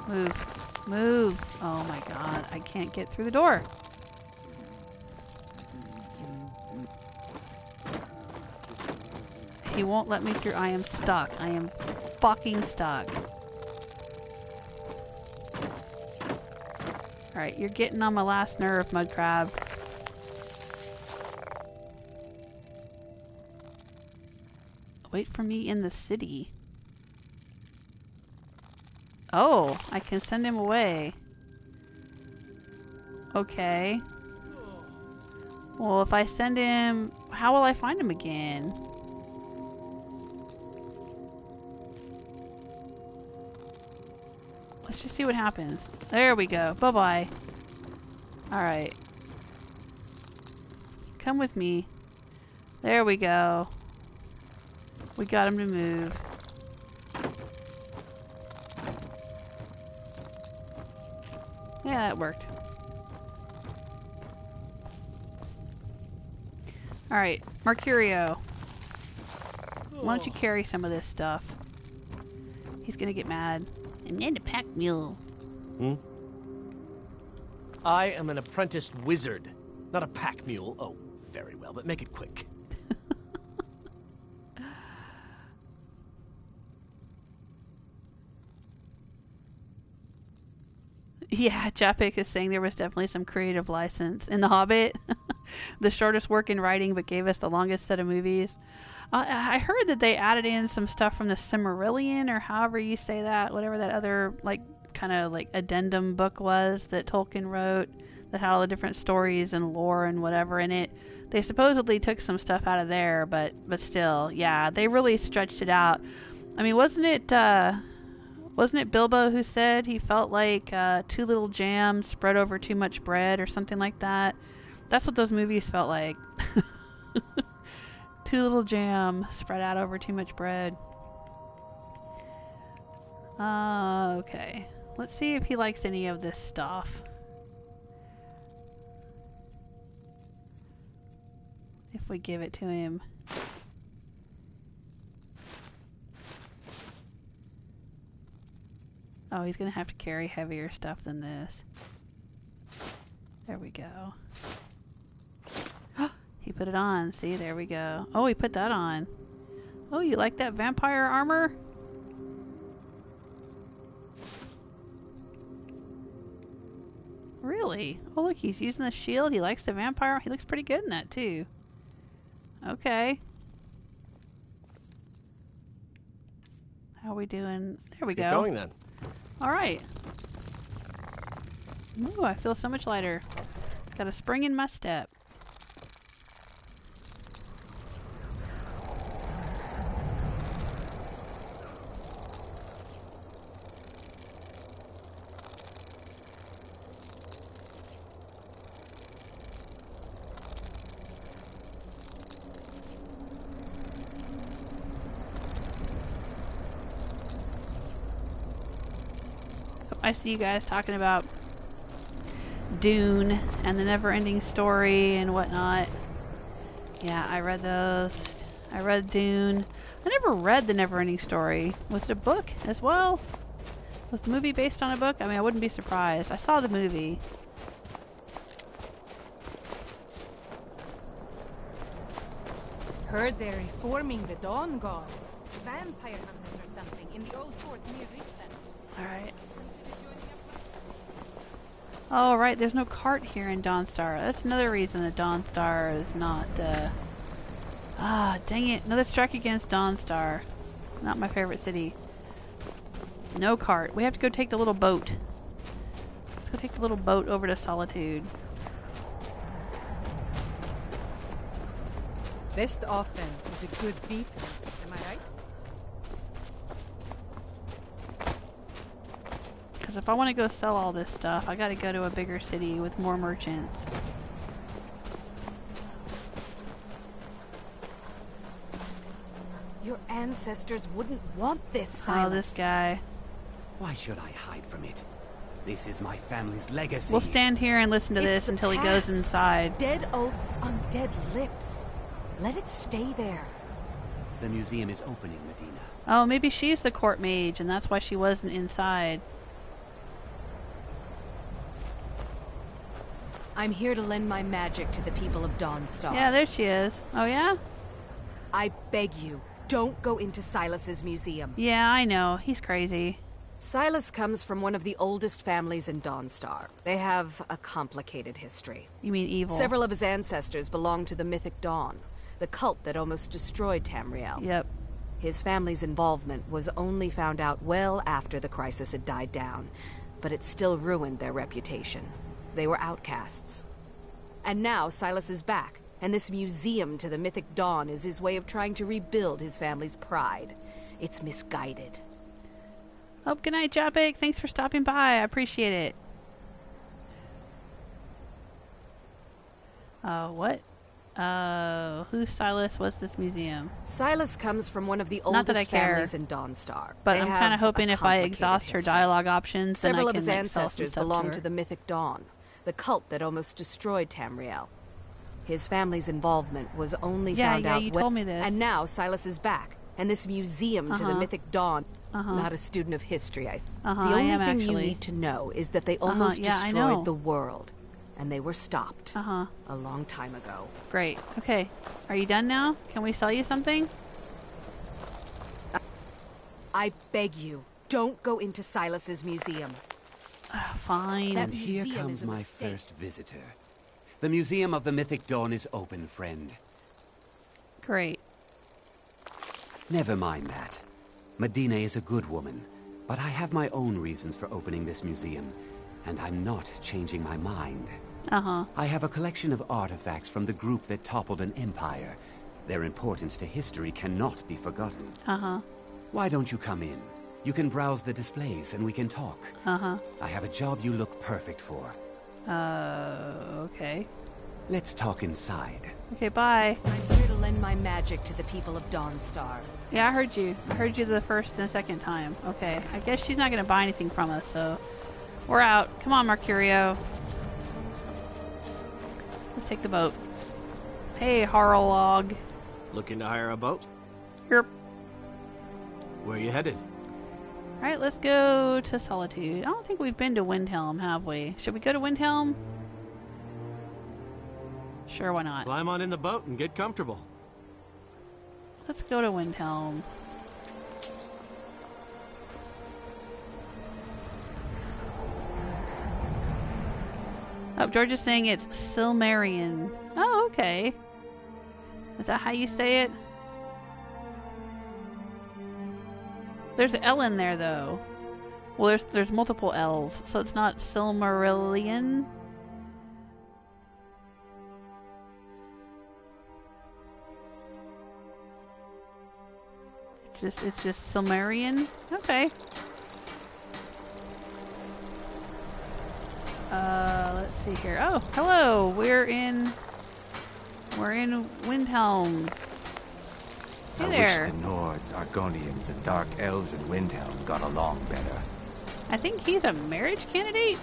Move. Move! Oh my god, I can't get through the door. He won't let me through. I am stuck. I am fucking stuck. Alright, you're getting on my last nerve, Mud Crab. Wait for me in the city. Oh, I can send him away. Okay. Well, if I send him... How will I find him again? Let's just see what happens. There we go. Bye-bye. Alright. Come with me. There we go. We got him to move. Yeah, that worked. Alright, Mercurio. Why don't you carry some of this stuff? He's gonna get mad. I'm not a pack mule. I am an apprenticed wizard, not a pack mule. Oh, very well, but make it quick. Yeah, Japik is saying there was definitely some creative license in The Hobbit. The shortest work in writing, but gave us the longest set of movies. I heard that they added in some stuff from the Silmarillion, or however you say that, whatever that other, like, kind of, like, addendum book was that Tolkien wrote, that had all the different stories and lore and whatever in it. They supposedly took some stuff out of there, but still, yeah, they really stretched it out. I mean, wasn't it Bilbo who said he felt like too little jam spread over too much bread or something like that? That's what those movies felt like. Too little jam spread out over too much bread. Okay. Let's see if he likes any of this stuff. If we give it to him. Oh, he's gonna have to carry heavier stuff than this. There we go. He put it on. See, there we go. Oh, he put that on. Oh, you like that vampire armor? Really? Oh, look, he's using the shield. He likes the vampire. He looks pretty good in that, too. Okay. How are we doing? There we go. Let's get going, then. All right. Ooh, I feel so much lighter. Got a spring in my step. I see you guys talking about Dune and the never-ending story and whatnot. Yeah, I read those. I read Dune. I never read the never-ending story. Was it a book as well? Was the movie based on a book? I mean, I wouldn't be surprised. I saw the movie. Heard they're reforming the Dawn Guard. Vampire hunters or something in the old fort near Richland. Alright. Oh, right, there's no cart here in Dawnstar. That's another reason that Dawnstar is not, dang it. Another strike against Dawnstar. Not my favorite city. No cart. We have to go take the little boat. Let's go take the little boat over to Solitude. Best offense is a good defense, am I right? Because if I want to go sell all this stuff, I gotta go to a bigger city with more merchants. Your ancestors wouldn't want this, Silas. Oh, this guy. Why should I hide from it? This is my family's legacy. We'll stand here and listen to this until he goes inside. Dead oaths on dead lips. Let it stay there. The museum is opening, Medina. Oh, maybe she's the court mage, and that's why she wasn't inside. I'm here to lend my magic to the people of Dawnstar. Yeah, there she is. Oh, yeah? I beg you, don't go into Silas's museum. Yeah, I know. He's crazy. Silas comes from one of the oldest families in Dawnstar. They have a complicated history. You mean evil? Several of his ancestors belong to the mythic Dawn, the cult that almost destroyed Tamriel. Yep. His family's involvement was only found out well after the crisis had died down, but it still ruined their reputation. They were outcasts. And now Silas is back, and this museum to the mythic Dawn is his way of trying to rebuild his family's pride. It's misguided. Oh, good night, Jabik. Thanks for stopping by. I appreciate it. What? Who's Silas? What's this museum? Silas comes from one of the Not that I oldest care, families in Dawnstar. But They I'm kind of have hoping a if I complicated exhaust her history. dialogue options, then I Several can of his like, sell some ancestors stuff belong her. to the mythic Dawn, the cult that almost destroyed Tamriel. His family's involvement was only found out you when... told me this. And now Silas is back, and this museum to the mythic Dawn... Not a student of history, The I only am thing you actually. need to know is that they almost Yeah, I know. destroyed the world. And they were stopped. A long time ago. Great. Okay. Are you done now? Can we sell you something? I beg you, don't go into Silas's museum. Fine. And here comes my first visitor. The Museum of the Mythic Dawn is open, friend. Great. Never mind that. Medina is a good woman, but I have my own reasons for opening this museum, and I'm not changing my mind. I have a collection of artifacts from the group that toppled an empire. Their importance to history cannot be forgotten. Why don't you come in? You can browse the displays and we can talk. I have a job you look perfect for. Okay. Let's talk inside. Okay, bye. I'm here to lend my magic to the people of Dawnstar. Yeah, I heard you. I heard you the first and second time. Okay. I guess she's not going to buy anything from us, so... We're out. Come on, Mercurio. Let's take the boat. Hey, Harlog. Looking to hire a boat? Yep. Where are you headed? Alright, let's go to Solitude. I don't think we've been to Windhelm, have we? Should we go to Windhelm? Sure, why not? Climb on in the boat and get comfortable. Let's go to Windhelm. Oh, George is saying it's Silmarian. Oh, okay. Is that how you say it? There's an L in there, though. Well, there's multiple L's, so it's not Silmarillion. It's just Silmarian. Okay. Let's see here. Oh, hello. We're in Windhelm. Hey I there. wish the Nords, Argonians, and Dark Elves in Windhelm got along better. I think he's a marriage candidate.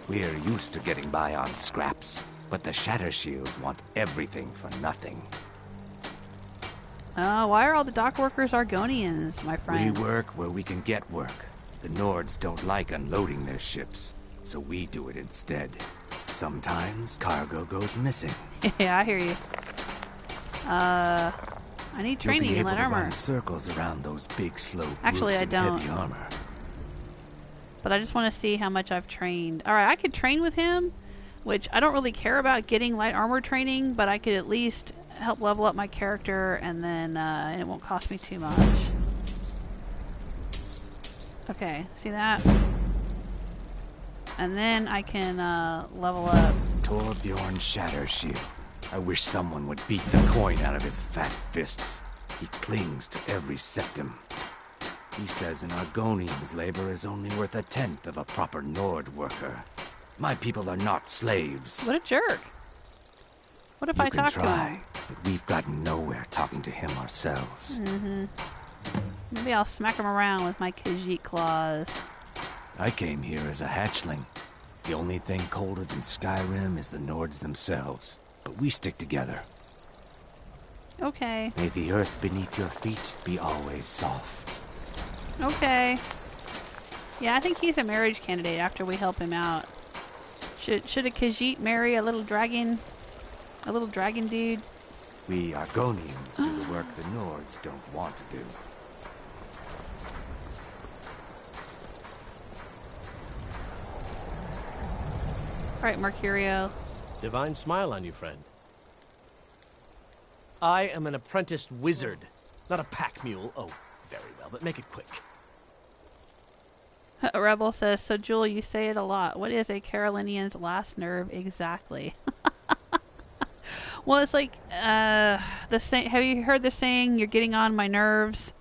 We're used to getting by on scraps, but the Shatter Shields want everything for nothing. Why are all the dock workers Argonians, my friend? We work where we can get work. The Nords don't like unloading their ships, so we do it instead. Sometimes cargo goes missing. Yeah, I hear you. I need training You'll be in able light to armor. run circles around those big, slow Actually, brutes I in don't. heavy armor. But I just want to see how much I've trained. Alright, I could train with him, which I don't really care about getting light armor training, but I could at least help level up my character, and then it won't cost me too much. Okay, see that? And then I can level up. Torbjorn Shattershield. I wish someone would beat the coin out of his fat fists. He clings to every septum. He says an Argonian's labor is only worth a tenth of a proper Nord worker. My people are not slaves. What a jerk. What if I talk to him? But we've gotten nowhere talking to him ourselves. Mm-hmm. Maybe I'll smack him around with my Khajiit claws. I came here as a hatchling. The only thing colder than Skyrim is the Nords themselves. But we stick together. Okay. May the earth beneath your feet be always soft. Okay. Yeah, I think he's a marriage candidate after we help him out. Should a Khajiit marry a little dragon? A little dragon dude? We Argonians do the work the Nords don't want to do. Alright, Mercurio. Divine smile on you, friend. I am an apprenticed wizard, not a pack mule. Oh, very well, but make it quick. Rebel says, so Jewel, you say it a lot. What is a Carolinian's last nerve exactly? Well, it's like, have you heard the saying, you're getting on my nerves?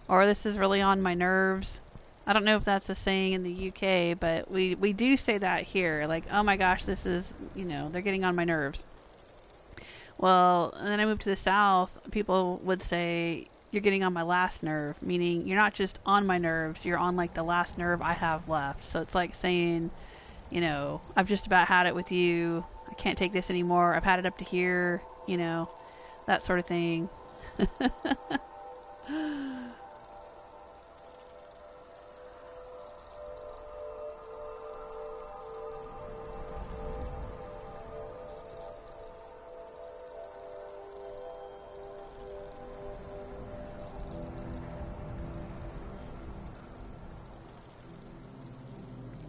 Or this is really on my nerves? I don't know if that's a saying in the UK, but we do say that here. Like, oh my gosh, this is, they're getting on my nerves. Well, and then I moved to the South, people would say, you're getting on my last nerve, meaning you're not just on my nerves, you're on like the last nerve I have left. So it's like saying, I've just about had it with you. I can't take this anymore. I've had it up to here, that sort of thing.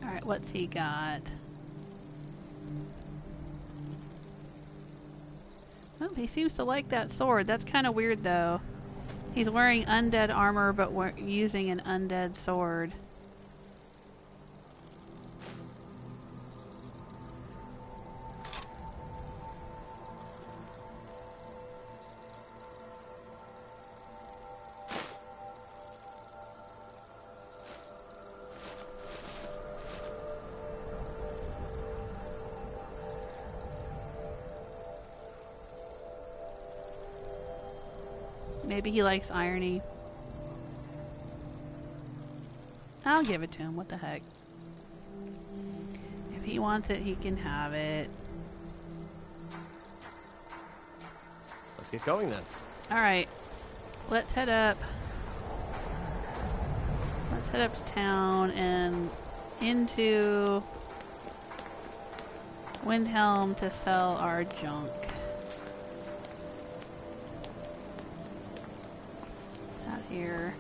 Alright, what's he got? Oh, he seems to like that sword. That's kind of weird, though. He's wearing undead armor, but using an undead sword. Maybe he likes irony. I'll give it to him. What the heck? If he wants it, he can have it. Let's get going then. Alright. Let's head up. Let's head up to town and into Windhelm to sell our junk. Here.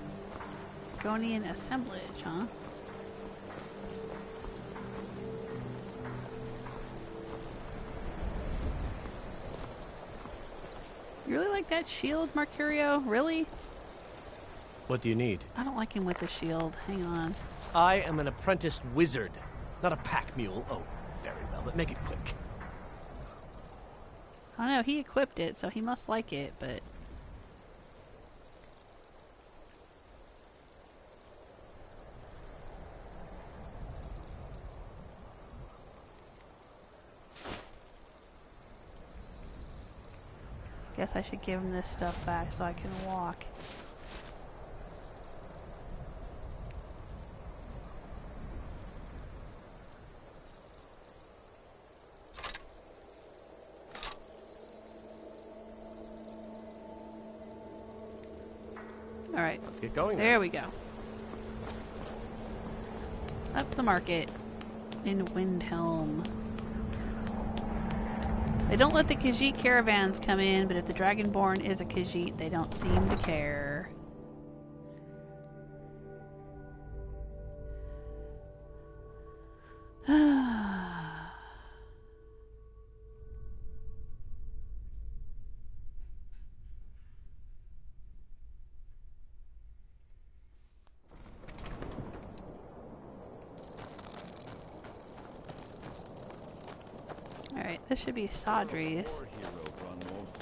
Gonian assemblage, huh? You really like that shield, Mercurio? Really? What do you need? I don't like him with the shield. Hang on. I am an apprenticed wizard, not a pack mule. Oh, very well, but make it quick. I don't know, he equipped it, so he must like it, but... Guess I should give him this stuff back so I can walk. Alright. Let's get going. There we go. Up to the market in Windhelm. They don't let the Khajiit caravans come in, but if the Dragonborn is a Khajiit, they don't seem to care. Alright, this should be Sodri's.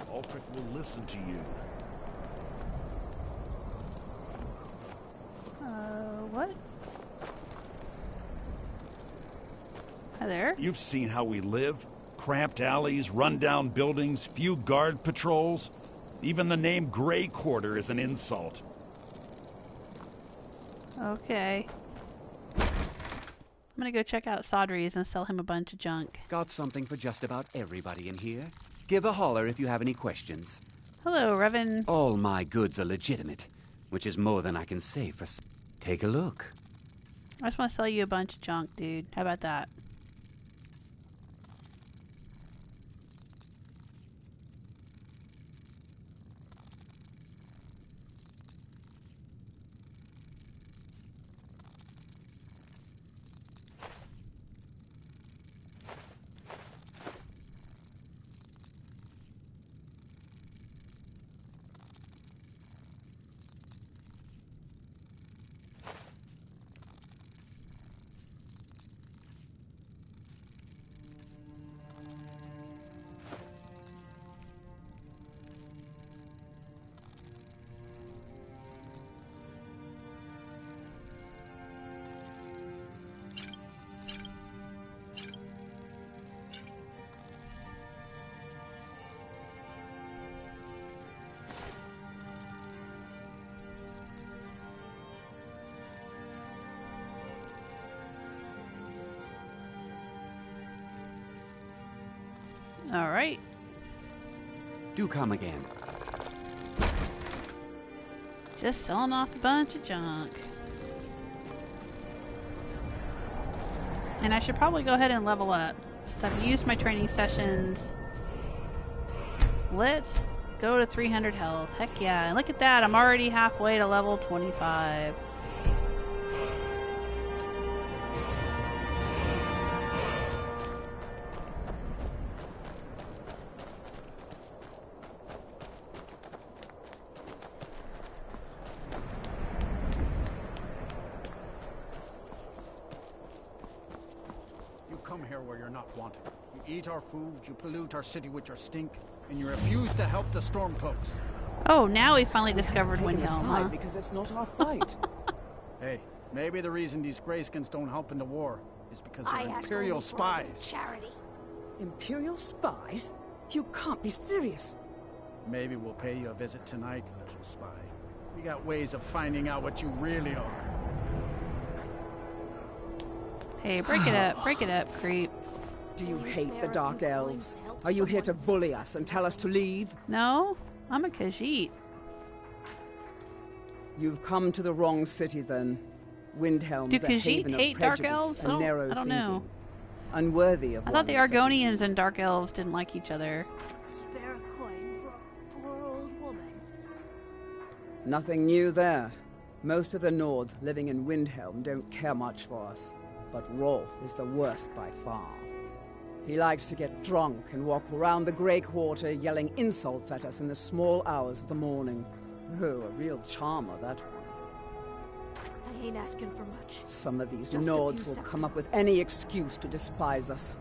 Ulfric will listen to you. What? Hi there. You've seen how we live. Cramped alleys, run-down buildings, few guard patrols. Even the name Grey Quarter is an insult. Okay. I'm gonna go check out Sodri's and sell him a bunch of junk. Got something for just about everybody in here. Give a holler if you have any questions. Hello, Revan. All my goods are legitimate, which is more than I can say for... Take a look. I just want to sell you a bunch of junk, dude. How about that? All right. Do come again. Just selling off a bunch of junk. And I should probably go ahead and level up. Since I've used my training sessions. Let's go to 300 health. Heck yeah. And look at that. I'm already halfway to level 25. Eat our food, you pollute our city with your stink, and you refuse to help the Stormcloaks. Oh, now we finally discovered Windhelm, huh? Because it's not our fight. Hey, maybe the reason these Greyskins don't help in the war is because they're Imperial spies. Charity. Imperial spies? You can't be serious. Maybe we'll pay you a visit tonight, little spy. We got ways of finding out what you really are. Hey, break it up, creep. Do you hate the Dark Elves? Are you here to bully us and tell us to leave? No, I'm a Khajiit. You've come to the wrong city, then. Windhelm's a haven of prejudice and narrow thinking. I don't know. Unworthy of I thought the Argonians and Dark Elves didn't like each other. Spare a coin for a poor old woman. Nothing new there. Most of the Nords living in Windhelm don't care much for us. But Rolf is the worst by far. He likes to get drunk and walk around the Grey Quarter yelling insults at us in the small hours of the morning. Oh, a real charmer, that one. I ain't asking for much. Some of these Just a Nords few will come up with any excuse to despise us.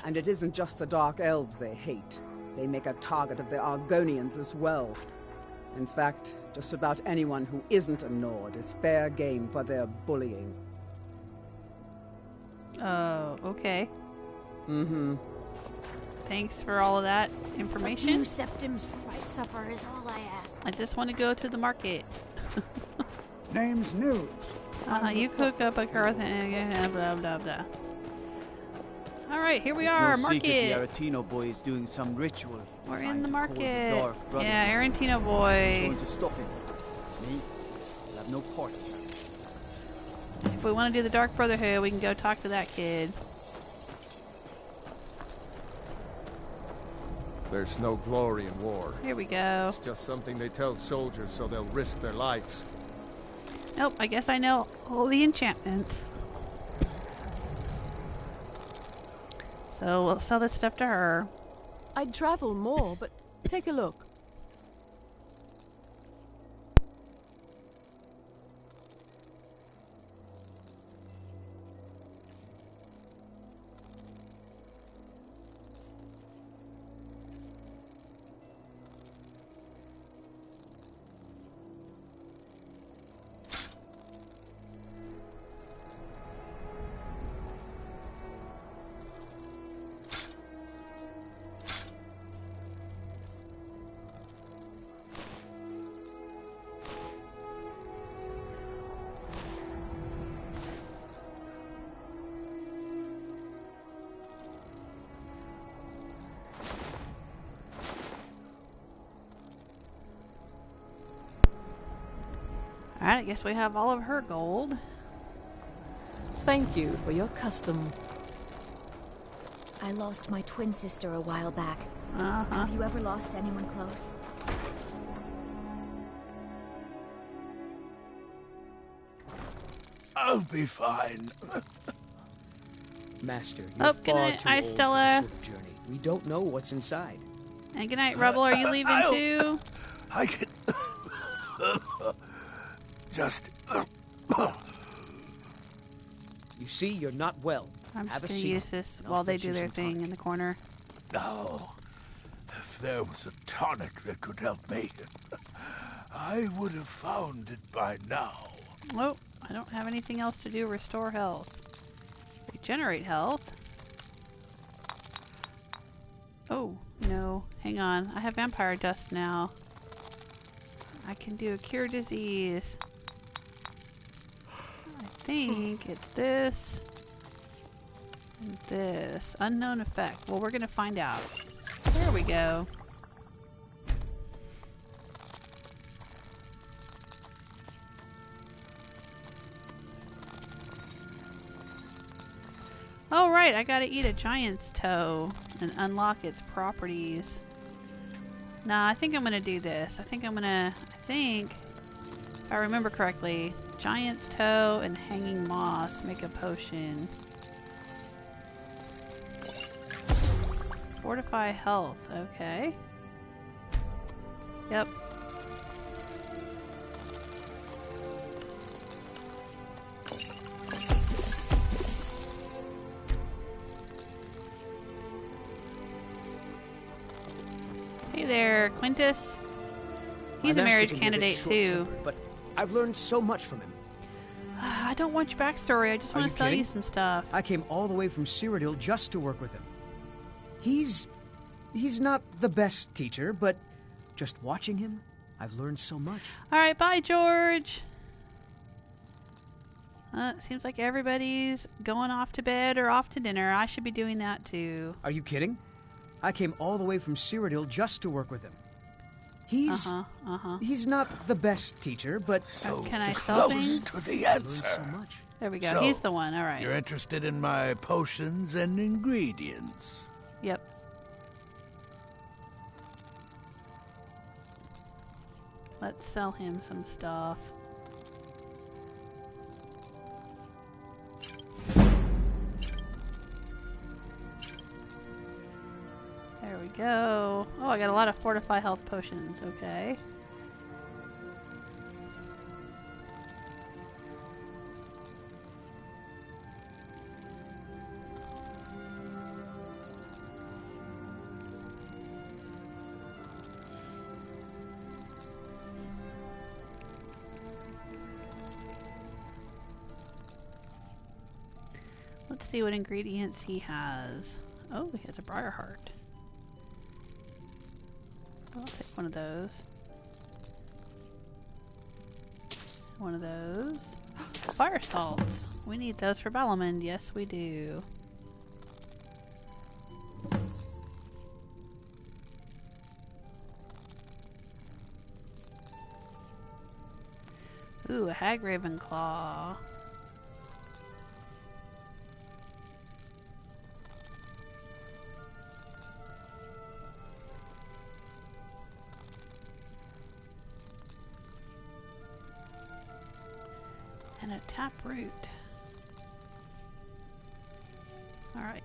And it isn't just the Dark Elves they hate. They make a target of the Argonians as well. In fact, just about anyone who isn't a Nord is fair game for their bullying. Oh, okay. Mm-hmm. Thanks for all of that information. A few septims for my supper is all I ask. I just want to go to the market. Name's News. You cook up a car thing, blah, blah, blah. Alright, here we are, no market. Secret the Aretino boy is doing some ritual. We're in the market. The yeah, Aretino boy. Going to stop him. Me? I'll have no part in it. If we want to do the Dark Brotherhood, we can go talk to that kid. There's no glory in war. Here we go. It's just something they tell soldiers so they'll risk their lives. Nope, I guess I know all the enchantments. So we'll sell this stuff to her. I'd travel more, but take a look. Alright, I guess we have all of her gold. Thank you for your custom. I lost my twin sister a while back. Uh-huh. Have you ever lost anyone close? I'll be fine. Master, you're good far night, too old for Stella. this sort of journey. We don't know what's inside. And good night, Rebel. Are you leaving too? I can... just... You see, you're not well. I'm Have a just seat. going to use this and I'll while they fetch do you their some thing tonic. in the corner. No. If there was a tonic that could help me, I would have found it by now. Oh, I don't have anything else to do. Restore health. Regenerate health. Oh, no. Hang on. I have vampire dust now. I can do a cure disease. I think it's this. And this. Unknown effect. Well, we're going to find out. There we go. Oh, right. I gotta eat a giant's toe and unlock its properties. Nah, I think I'm gonna do this. I think, if I remember correctly, giant's toe and hanging moss make a potion. Fortify health. Okay. Yep. Hey there, Quintus. He's My a master marriage can be candidate bit too. short-tempered, but I've learned so much from him. I don't want your backstory. I just Are want you to sell you kidding? some stuff. I came all the way from Cyrodiil just to work with him. He's not the best teacher, but just watching him, I've learned so much. All right, bye, George. Seems like everybody's going off to bed or off to dinner. I should be doing that too. Are you kidding? I came all the way from Cyrodiil just to work with him. He's not the best teacher, but can I just sell close things? to the I've learned answer. so much. There we go. So, He's the one. All right. You're interested in my potions and ingredients? Yep. Let's sell him some stuff. go. Oh, I got a lot of fortify health potions. Okay. Let's see what ingredients he has. Oh, he has a briar heart. I'll take one of those. One of those. Fire salts. We need those for Balamund. Yes, we do. Ooh, a Hagraven Claw. And a taproot. All right.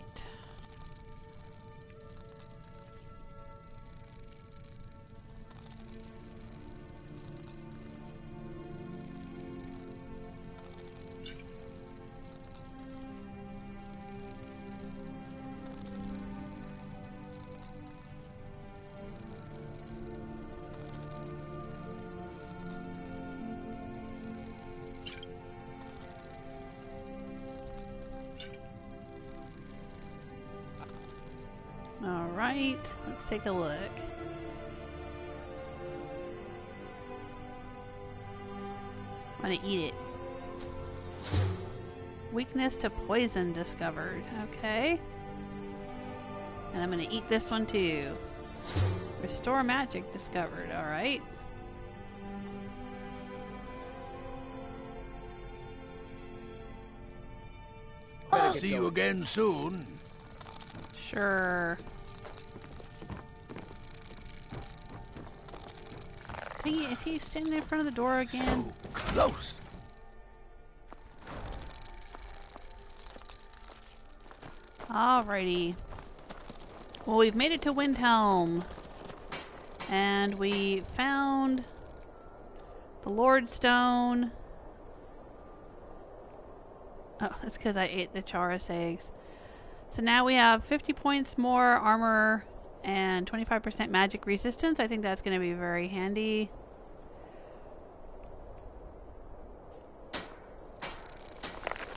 Alright, let's take a look. I'm gonna eat it. Weakness to poison discovered. Okay. And I'm gonna eat this one too. Restore magic discovered. Alright. Better see you again soon. Sure. Is he standing in front of the door again? So close. Alrighty. Well, we've made it to Windhelm. And we found the Lord Stone. Oh, that's because I ate the Chaurus eggs. So now we have 50 points more armor and 25% magic resistance. I think that's going to be very handy.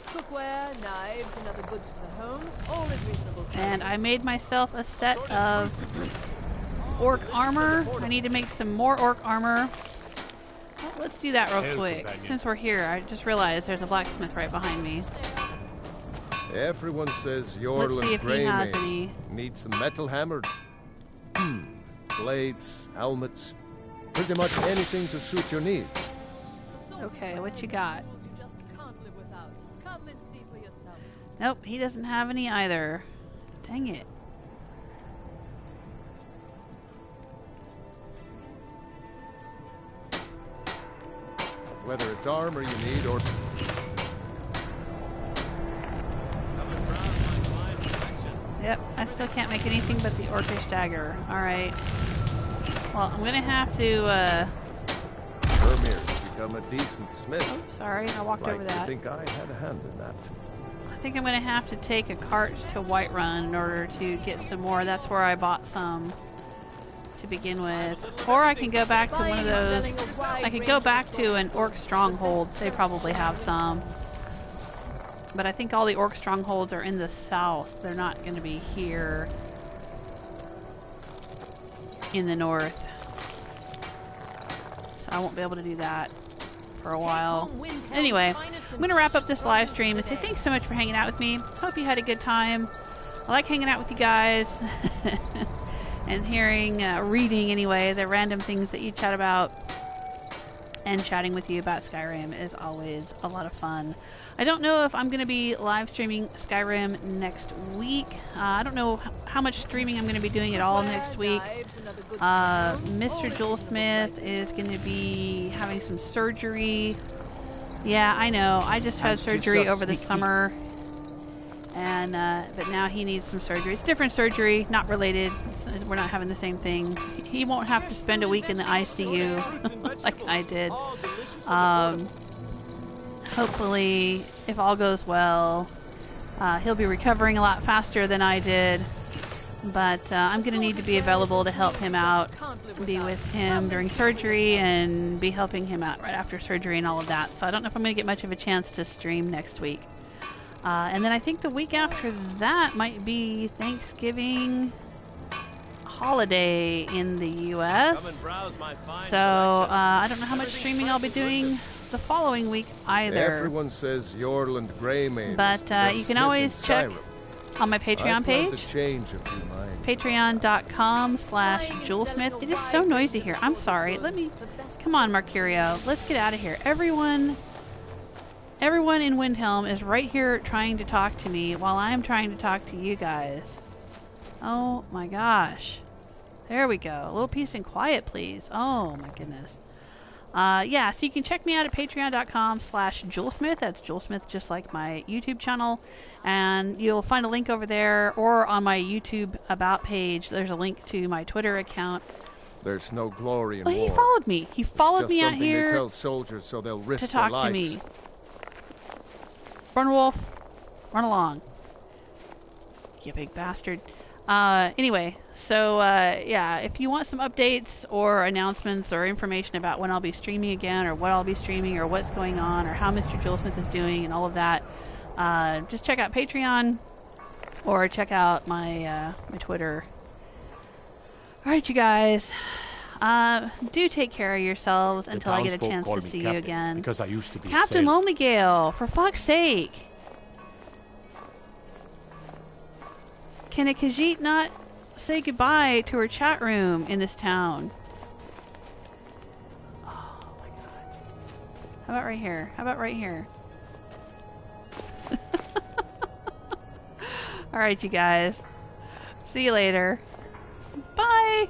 Cookware, knives, and other goods for the home, all in reasonable prices. And I made myself a set of orc armor. I need to make some more orc armor. Well, let's do that real quick. Since we're here, I just realized there's a blacksmith right behind me. Everyone says Yorl and Greymane needs some metal hammered. Blades, helmets, pretty much anything to suit your needs. Okay, what you got? Nope, he doesn't have any either. Dang it. Whether it's armor you need or... Yep, I still can't make anything but the orcish dagger. Alright. Well, I'm gonna have to, Vermeer's become a decent smith. Oh, sorry, I walked over that. I think I had a hand in that. I think I'm gonna have to take a cart to Whiterun in order to get some more. That's where I bought some to begin with. Or I can go back to one of those. I could go back to an orc stronghold. They probably have some. But I think all the orc strongholds are in the south. They're not going to be here in the north. So I won't be able to do that for a while. Anyway, I'm going to wrap up this live stream and say thanks so much for hanging out with me. Hope you had a good time. I like hanging out with you guys and hearing, reading anyway, the random things that you chat about. And chatting with you about Skyrim is always a lot of fun. I don't know if I'm going to be live streaming Skyrim next week. I don't know how much streaming I'm going to be doing at all next week. Mr. Joelsmith is going to be having some surgery. Yeah, I know. I just had surgery over the summer. And but now he needs some surgery. It's different surgery, not related. we're not having the same thing. He won't have to spend a week in the ICU like I did. Hopefully, if all goes well, he'll be recovering a lot faster than I did. But I'm going to need to be available to help him out, be with him during surgery, and be helping him out right after surgery and all of that. So I don't know if I'm going to get much of a chance to stream next week. And then I think the week after that might be Thanksgiving holiday in the U.S. So I don't know how much streaming I'll be doing the following week either. Everyone says Yorland Greymane. But you can always check on my Patreon page. Patreon.com/JewelSmith. It is so noisy here. I'm sorry. Come on, Mercurio. Let's get out of here. Everyone in Windhelm is right here trying to talk to me while I'm trying to talk to you guys. Oh my gosh. There we go. A little peace and quiet, please. Oh my goodness. Yeah, so you can check me out at patreon.com/JewelSmith. That's JewelSmith, just like my YouTube channel. And you'll find a link over there, or on my YouTube About page, there's a link to my Twitter account. There's no glory in war. He followed me. He followed me out here they tell soldiers so they'll risk to talk their lives. To me. Run, Wolf. Run along. You big bastard. Anyway, so yeah, if you want some updates or announcements or information about when I'll be streaming again, or what I'll be streaming, or what's going on, or how Mr. JewelSmith is doing, and all of that, just check out Patreon or check out my my Twitter. All right, you guys, do take care of yourselves until I get a chance to see you again. Because I used to be Captain Lonely Gale, for fuck's sake. Can a Khajiit not say goodbye to her chat room in this town? Oh my god. How about right here? How about right here? Alright, you guys. See you later. Bye!